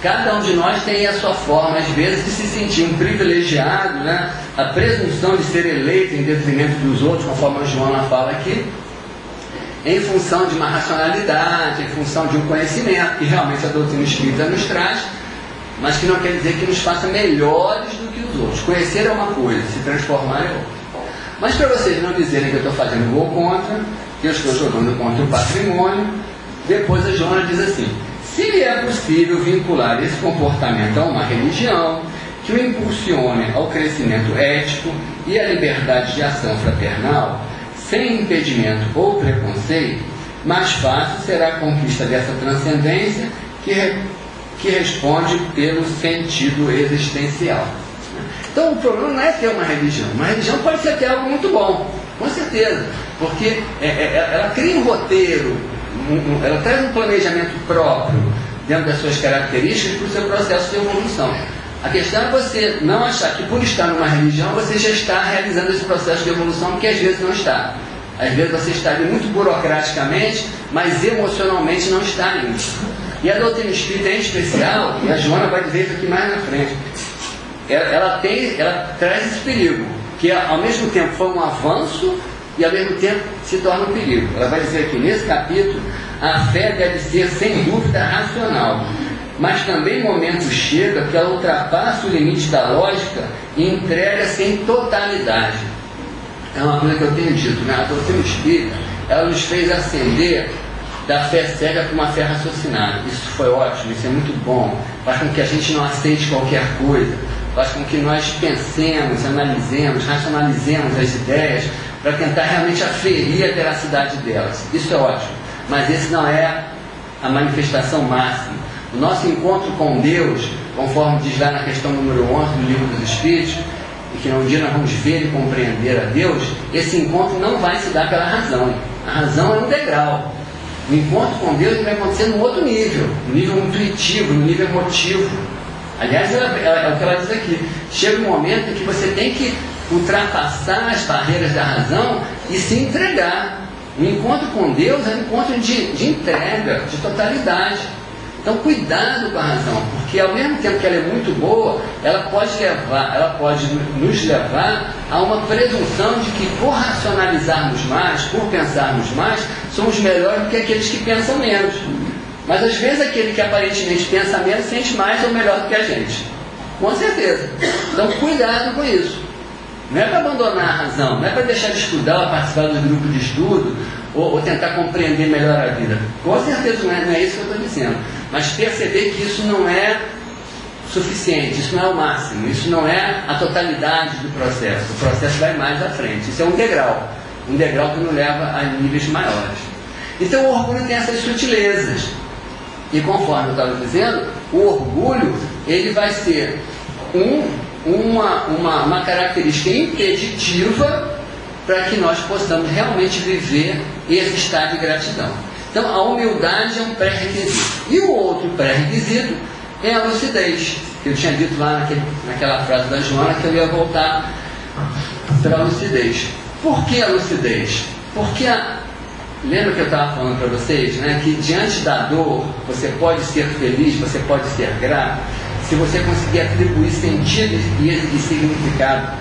Cada um de nós tem a sua forma, às vezes, de se sentir um privilegiado, né? A presunção de ser eleito em detrimento dos outros, conforme a Joana fala aqui, em função de uma racionalidade, em função de um conhecimento, que realmente a doutrina espírita nos traz, mas que não quer dizer que nos faça melhores do que os outros. Conhecer é uma coisa, se transformar é outra. Mas para vocês não dizerem que eu estou fazendo gol contra, que eu estou jogando contra o patrimônio, depois a Joana diz assim: se é possível vincular esse comportamento a uma religião que o impulsione ao crescimento ético e à liberdade de ação fraternal, sem impedimento ou preconceito, mais fácil será a conquista dessa transcendência que responde pelo sentido existencial. Então o problema não é ter uma religião. Uma religião pode ser até algo muito bom, com certeza, porque ela cria um roteiro, ela traz um planejamento próprio dentro das suas características para o seu processo de evolução. A questão é você não achar que por estar numa religião você já está realizando esse processo de evolução, porque às vezes não está. Às vezes você está ali muito burocraticamente, mas emocionalmente não está ainda. E a doutrina espírita em especial, e a Joana vai dizer isso aqui mais na frente, ela traz esse perigo, que ao mesmo tempo foi um avanço e ao mesmo tempo se torna um perigo. Ela vai dizer aqui nesse capítulo: a fé deve ser sem dúvida racional, mas também momento chega que ela ultrapassa o limite da lógica e entrega-se em totalidade. É uma coisa que eu tenho dito, né? A doutrina espírita, ela nos fez ascender da fé cega para uma fé raciocinada. Isso foi ótimo, isso é muito bom. Faz com que a gente não aceite qualquer coisa, faz com que nós pensemos, analisemos, racionalizemos as ideias para tentar realmente aferir a veracidade delas. Isso é ótimo, mas esse não é a manifestação máxima. O nosso encontro com Deus, conforme diz lá na questão número 11 do Livro dos Espíritos, e que um dia nós vamos ver e compreender a Deus, esse encontro não vai se dar pela razão. A razão é um degrau. O encontro com Deus vai acontecer num outro nível, no nível intuitivo, no nível emotivo. Aliás, é o que ela diz aqui: chega um momento em que você tem que ultrapassar as barreiras da razão e se entregar. O encontro com Deus é um encontro de entrega, de totalidade. Então, cuidado com a razão, porque ao mesmo tempo que ela é muito boa, ela pode nos levar a uma presunção de que, por racionalizarmos mais, por pensarmos mais, somos melhores do que aqueles que pensam menos. Mas às vezes aquele que aparentemente pensa menos sente mais ou melhor do que a gente. Com certeza. Então, cuidado com isso. Não é para abandonar a razão, não é para deixar de estudar ou participar do grupo de estudo ou tentar compreender melhor a vida. Com certeza não é isso que eu estou dizendo. Mas perceber que isso não é suficiente, isso não é o máximo, isso não é a totalidade do processo. O processo vai mais à frente. Isso é um degrau que nos leva a níveis maiores. Então o orgulho tem essas sutilezas. E conforme eu estava dizendo, o orgulho ele vai ser uma característica impeditiva para que nós possamos realmente viver esse estado de gratidão. Então, a humildade é um pré-requisito. E o outro pré-requisito é a lucidez, que eu tinha dito lá naquela frase da Joana, que eu ia voltar para a lucidez. Por que a lucidez? Porque lembra que eu estava falando para vocês, né, que diante da dor, você pode ser feliz, você pode ser grato, se você conseguir atribuir sentido e significado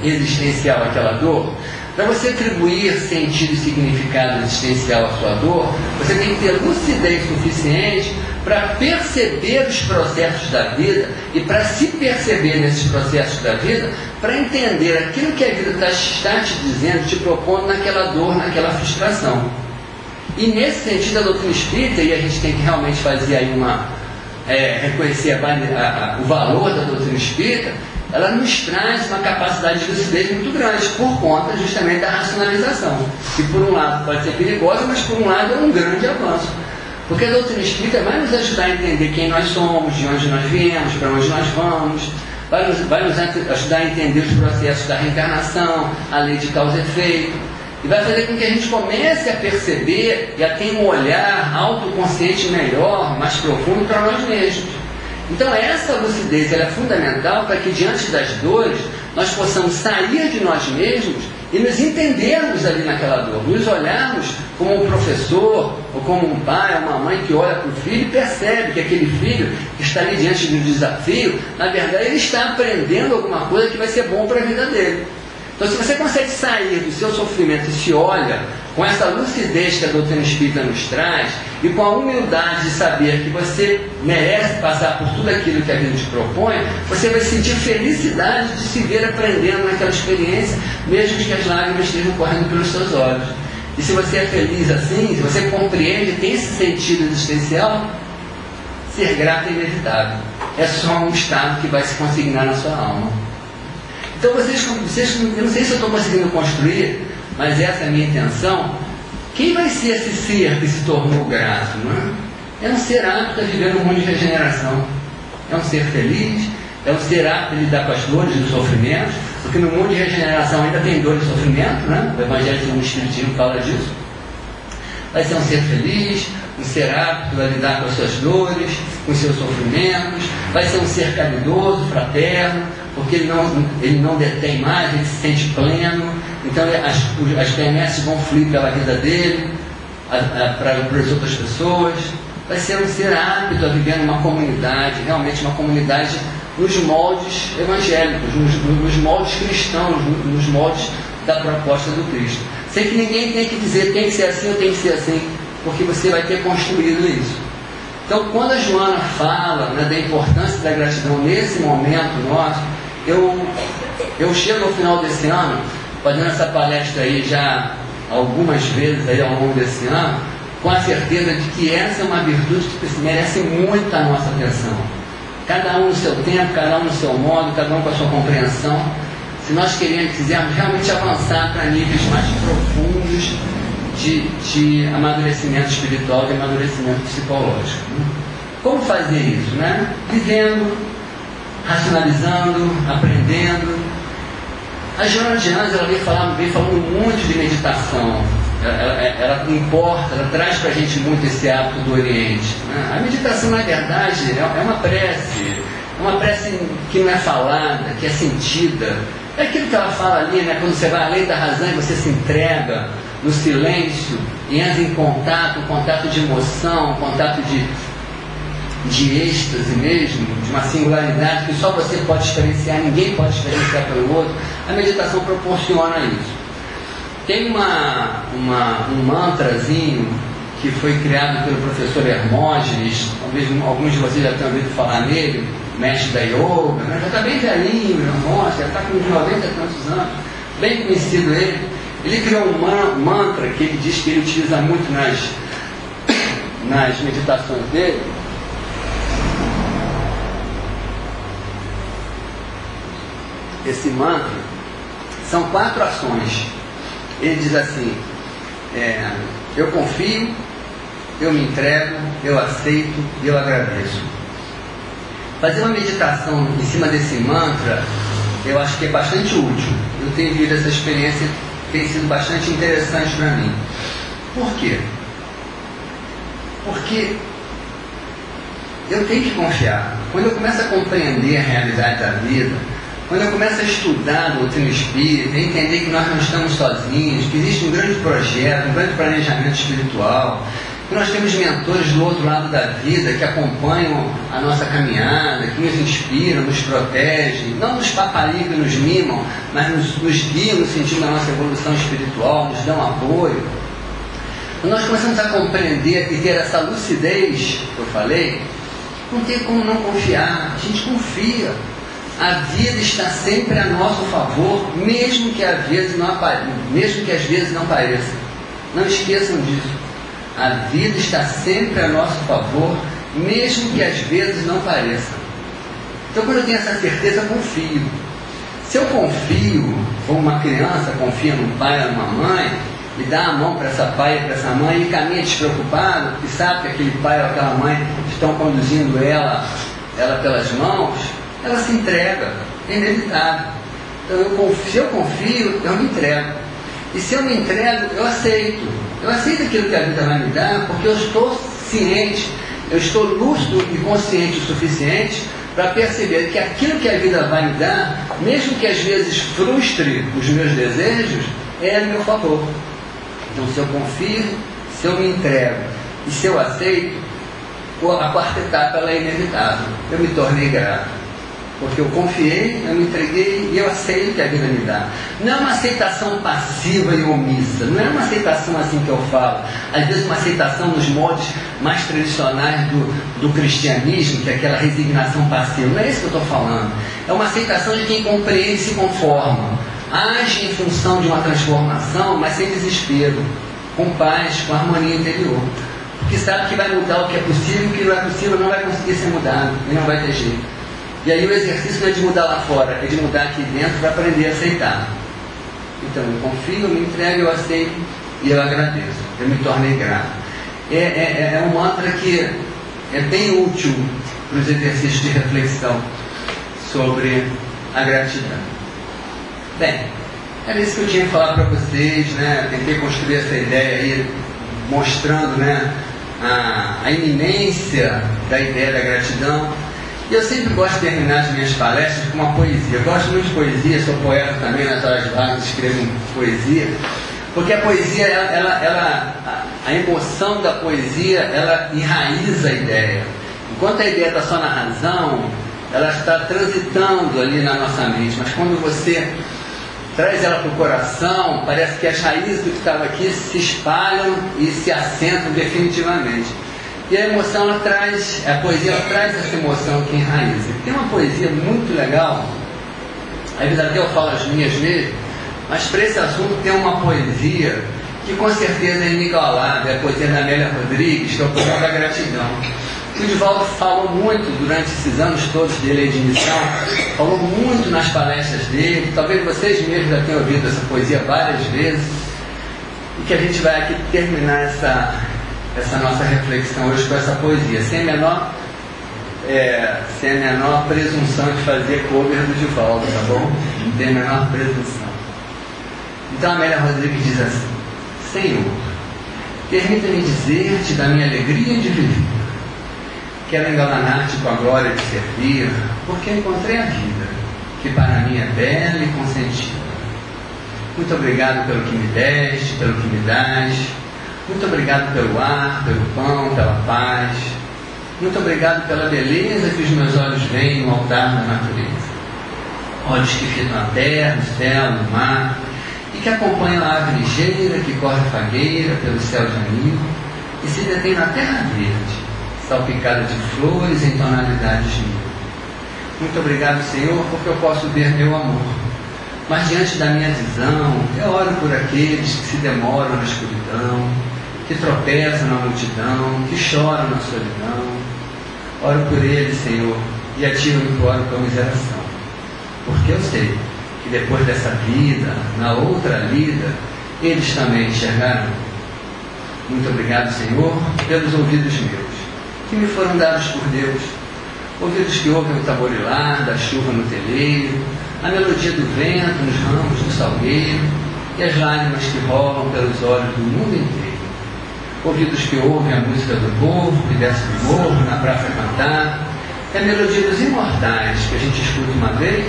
existencial àquela dor. Para você atribuir sentido e significado existencial à sua dor, você tem que ter lucidez suficiente para perceber os processos da vida e para se perceber nesses processos da vida, para entender aquilo que a vida está te dizendo, te propondo naquela dor, naquela frustração. E nesse sentido, a doutrina espírita, e a gente tem que realmente fazer aí reconhecer o valor da doutrina espírita, ela nos traz uma capacidade de lucidez muito grande, por conta justamente da racionalização, que por um lado pode ser perigosa, mas por um lado é um grande avanço, porque a doutrina espírita vai nos ajudar a entender quem nós somos, de onde nós viemos, para onde nós vamos, vai nos ajudar a entender os processos da reencarnação, a lei de causa e efeito, e vai fazer com que a gente comece a perceber e a ter um olhar autoconsciente melhor, mais profundo para nós mesmos. Então essa lucidez ela é fundamental para que diante das dores nós possamos sair de nós mesmos e nos entendermos ali naquela dor, nos olharmos como um professor ou como um pai ou uma mãe que olha para o filho e percebe que aquele filho que está ali diante de um desafio, na verdade ele está aprendendo alguma coisa que vai ser bom para a vida dele. Então se você consegue sair do seu sofrimento e se olha com essa lucidez que a doutrina espírita nos traz e com a humildade de saber que você merece passar por tudo aquilo que a vida te propõe, você vai sentir felicidade de se ver aprendendo naquela experiência, mesmo que as lágrimas estejam correndo pelos seus olhos. E se você é feliz assim, se você compreende, tem esse sentido existencial, ser grato é inevitável. É só um estado que vai se consignar na sua alma. Então eu não sei se eu estou conseguindo construir, mas essa é a minha intenção. Quem vai ser esse ser que se tornou grato? Não é? É um ser apto a viver no mundo de regeneração. É um ser feliz, é um ser apto a lidar com as dores e os sofrimentos, porque no mundo de regeneração ainda tem dor e sofrimento, né? O Evangelho segundo o Espiritismo fala disso. Vai ser um ser feliz, um ser apto a lidar com as suas dores, com os seus sofrimentos, vai ser um ser caridoso, fraterno, porque ele não detém mais, ele se sente pleno, então as benesses vão fluir pela vida dele, para as outras pessoas. Vai ser um ser apto a viver numa comunidade, realmente uma comunidade nos moldes evangélicos, nos moldes cristãos, nos moldes da proposta do Cristo. Sem que ninguém tenha que dizer tem que ser assim ou tem que ser assim, porque você vai ter construído isso. Então, quando a Joana fala, né, da importância da gratidão nesse momento nosso, eu chego ao final desse ano, fazendo essa palestra aí já algumas vezes aí ao longo desse ano, com a certeza de que essa é uma virtude que merece muito a nossa atenção. Cada um no seu tempo, cada um no seu modo, cada um com a sua compreensão. Se nós quisermos realmente avançar para níveis mais profundos de amadurecimento espiritual, de amadurecimento psicológico. Como fazer isso? Né? Vivendo, racionalizando, aprendendo. A Joana de Anjos, ela vem falando muito de meditação. Ela importa, ela traz para a gente muito esse hábito do Oriente. Né? A meditação, na verdade, é uma prece que não é falada, que é sentida, É aquilo que ela fala ali, né? Quando você vai além da razão e você se entrega no silêncio e entra em contato de emoção, contato de êxtase mesmo, de uma singularidade que só você pode experienciar, ninguém pode experienciar pelo outro. A meditação proporciona isso. Tem um mantrazinho que foi criado pelo professor Hermógenes, talvez alguns de vocês já tenham ouvido falar nele, mestre da yoga, mas já está bem velhinho, Hermógenes, já está com 90 e tantos anos, bem conhecido ele. Ele criou um mantra que ele diz que ele utiliza muito nas meditações dele. Esse mantra são 4 ações. Ele diz assim: eu confio, eu me entrego, eu aceito e eu agradeço. Fazer uma meditação em cima desse mantra, eu acho que é bastante útil. Eu tenho vivido essa experiência, tem sido bastante interessante para mim. Por quê? Porque eu tenho que confiar. Quando eu começo a compreender a realidade da vida, quando eu começo a estudar a doutrina espírita, entender que nós não estamos sozinhos, que existe um grande projeto, um grande planejamento espiritual, que nós temos mentores do outro lado da vida que acompanham a nossa caminhada, que nos inspiram, nos protegem, não nos paparicam e nos mimam, mas nos guiam no sentido da nossa evolução espiritual, nos dão apoio. Quando nós começamos a compreender e ter essa lucidez que eu falei, não tem como não confiar. A gente confia. A vida está sempre a nosso favor, mesmo que às vezes não pareça. Não esqueçam disso. A vida está sempre a nosso favor, mesmo que às vezes não pareça. Então, quando eu tenho essa certeza, eu confio. Se eu confio, como uma criança confia num pai ou numa mãe, e dá a mão para essa pai e para essa mãe e caminha despreocupado, e sabe que aquele pai ou aquela mãe estão conduzindo ela pelas mãos, ela se entrega, é inevitável. Então, se eu confio, eu me entrego. E se eu me entrego, eu aceito. Eu aceito aquilo que a vida vai me dar, porque eu estou ciente, eu estou lúcido e consciente o suficiente para perceber que aquilo que a vida vai me dar, mesmo que às vezes frustre os meus desejos, é a meu favor. Então, se eu confio, se eu me entrego e se eu aceito, a 4ª etapa ela é inevitável. Eu me tornei grato. Porque eu confiei, eu me entreguei e eu aceito o que a vida me dá. Não é uma aceitação passiva e omissa. Não é uma aceitação assim que eu falo. Às vezes uma aceitação nos moldes mais tradicionais do cristianismo, que é aquela resignação passiva. Não é isso que eu estou falando. É uma aceitação de quem compreende e se conforma. Age em função de uma transformação, mas sem desespero. Com paz, com harmonia interior. Porque sabe que vai mudar o que é possível, o que não é possível não vai conseguir ser mudado. E não vai ter jeito. E aí o exercício não é de mudar lá fora, é de mudar aqui dentro para aprender a aceitar. Então eu confio, eu me entrego, eu aceito e eu agradeço. Eu me tornei grato. É um mantra que é bem útil para os exercícios de reflexão sobre a gratidão. Bem, era isso que eu tinha que falar para vocês, né? Tentei construir essa ideia aí, mostrando, né, a iminência da ideia da gratidão. E eu sempre gosto de terminar as minhas palestras com uma poesia. Eu gosto muito de poesia, sou poeta também, nas horas vagas escrevo poesia, porque a poesia, a emoção da poesia, ela enraiza a ideia. Enquanto a ideia está só na razão, ela está transitando ali na nossa mente, mas quando você traz ela para o coração, parece que as raízes do que estava aqui se espalham e se assentam definitivamente. E a emoção, a poesia traz essa emoção que enraiza. Tem uma poesia muito legal, às vezes até eu falo as minhas mesmo, mas para esse assunto tem uma poesia que com certeza é inigualável, é a poesia da Amélia Rodrigues, que é o poema da gratidão. O Divaldo falou muito durante esses anos todos dele de missão, falou muito nas palestras dele, talvez vocês mesmos já tenham ouvido essa poesia várias vezes, e que a gente vai aqui terminar essa nossa reflexão hoje com essa poesia, sem a menor presunção de fazer cover do Divaldo, tá bom? Não tem a menor presunção. Então a Amélia Rodrigues diz assim: Senhor, permita-me dizer-te da minha alegria de viver. Quero engalanar-te com a glória de servir, porque encontrei a vida, que para mim é bela e com sentido Muito obrigado pelo que me deste, pelo que me dás. Muito obrigado pelo ar, pelo pão, pela paz. Muito obrigado pela beleza que os meus olhos veem no altar da natureza. Olhos que fitam a terra, o céu, o mar, e que acompanham a ave ligeira que corre fagueira pelo céu de anil e se detém na terra verde, salpicada de flores em tonalidades mil. Muito obrigado, Senhor, porque eu posso ver meu amor. Mas diante da minha visão, eu oro por aqueles que se demoram na escuridão, que tropeçam na multidão, que choram na solidão. Oro por eles, Senhor, e a Ti eu imploro comiseração. Porque eu sei que depois dessa vida, na outra lida, eles também enxergarão. Muito obrigado, Senhor, pelos ouvidos meus, que me foram dados por Deus. Ouvidos que ouvem o taborilar da chuva no teleiro, a melodia do vento nos ramos do salgueiro e as lágrimas que rolam pelos olhos do mundo inteiro. Ouvidos que ouvem a música do povo que desce do morro na praça cantar, é a melodia dos imortais que a gente escuta uma vez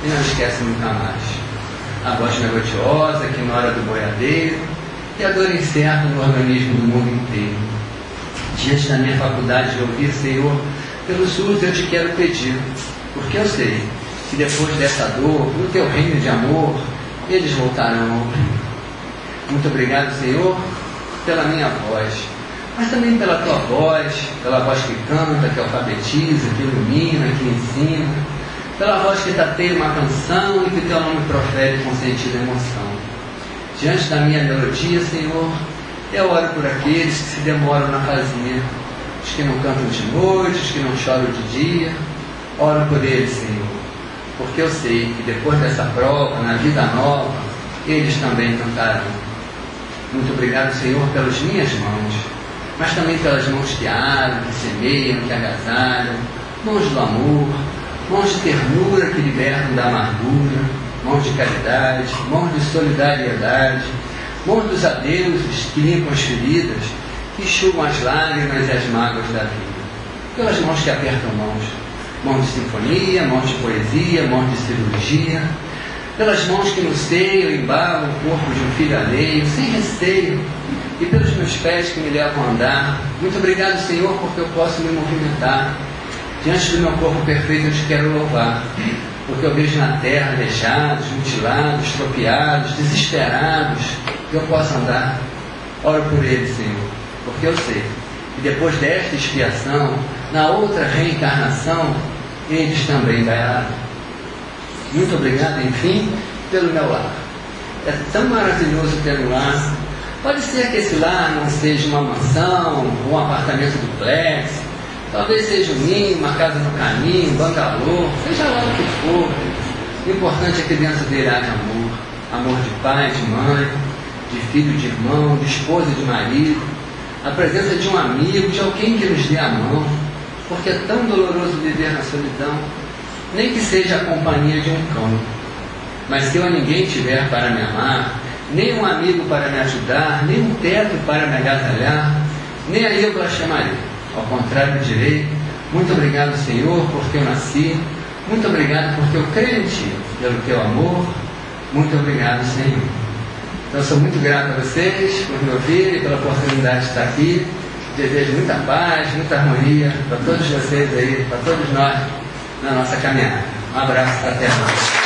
e não esquece nunca mais. A voz melodiosa que ignora do boiadeiro e a dor incerta no organismo do mundo inteiro. Diante da minha faculdade de ouvir, Senhor, pelo SUS eu te quero pedir, porque eu sei que depois dessa dor, no teu reino de amor, eles voltarão a ouvir. Muito obrigado, Senhor, pela minha voz, mas também pela tua voz que canta, que alfabetiza, que ilumina, que ensina, pela voz que tateia uma canção e que teu nome profere com sentido e emoção. Diante da minha melodia, Senhor, eu oro por aqueles que se demoram na fazia, os que não cantam de noite, os que não choram de dia. Oro por eles, Senhor, porque eu sei que depois dessa prova, na vida nova, eles também cantarão. Muito obrigado, Senhor, pelas minhas mãos, mas também pelas mãos que aram, que semeiam, que agasalham, mãos do amor, mãos de ternura que libertam da amargura, mãos de caridade, mãos de solidariedade, mãos dos adeuses que limpam as feridas, que enxugam as lágrimas e as mágoas da vida. Pelas mãos que apertam mãos de sinfonia, mãos de poesia, mãos de cirurgia, pelas mãos que no seio embalam o corpo de um filho alheio, sem receio, e pelos meus pés que me levam a andar. Muito obrigado, Senhor, porque eu posso me movimentar. Diante do meu corpo perfeito eu te quero louvar, porque eu vejo na terra aleijados, mutilados, estropiados, desesperados, que eu possa andar. Oro por eles, Senhor, porque eu sei que depois desta expiação, na outra reencarnação, eles também ganharão. Muito obrigado, enfim, pelo meu lar. É tão maravilhoso ter um lar. Pode ser que esse lar não seja uma mansão, um apartamento duplex, talvez seja um ninho, uma casa no caminho, um bangalô, seja lá o que for. O importante é que dentro dele haja amor. Amor de pai, de mãe, de filho, de irmão, de esposa, de marido. A presença de um amigo, de alguém que nos dê a mão. Porque é tão doloroso viver na solidão. Nem que seja a companhia de um cão. Mas se eu a ninguém tiver para me amar, nem um amigo para me ajudar, nem um teto para me agasalhar, nem aí eu blasfemarei. Ao contrário, direi: muito obrigado, Senhor, porque eu nasci. Muito obrigado porque eu creio em Ti, pelo Teu amor. Muito obrigado, Senhor. Então, eu sou muito grato a vocês por me ouvirem, pela oportunidade de estar aqui. Desejo muita paz, muita harmonia para todos vocês aí, para todos nós, na nossa caminhada. Um abraço, até mais.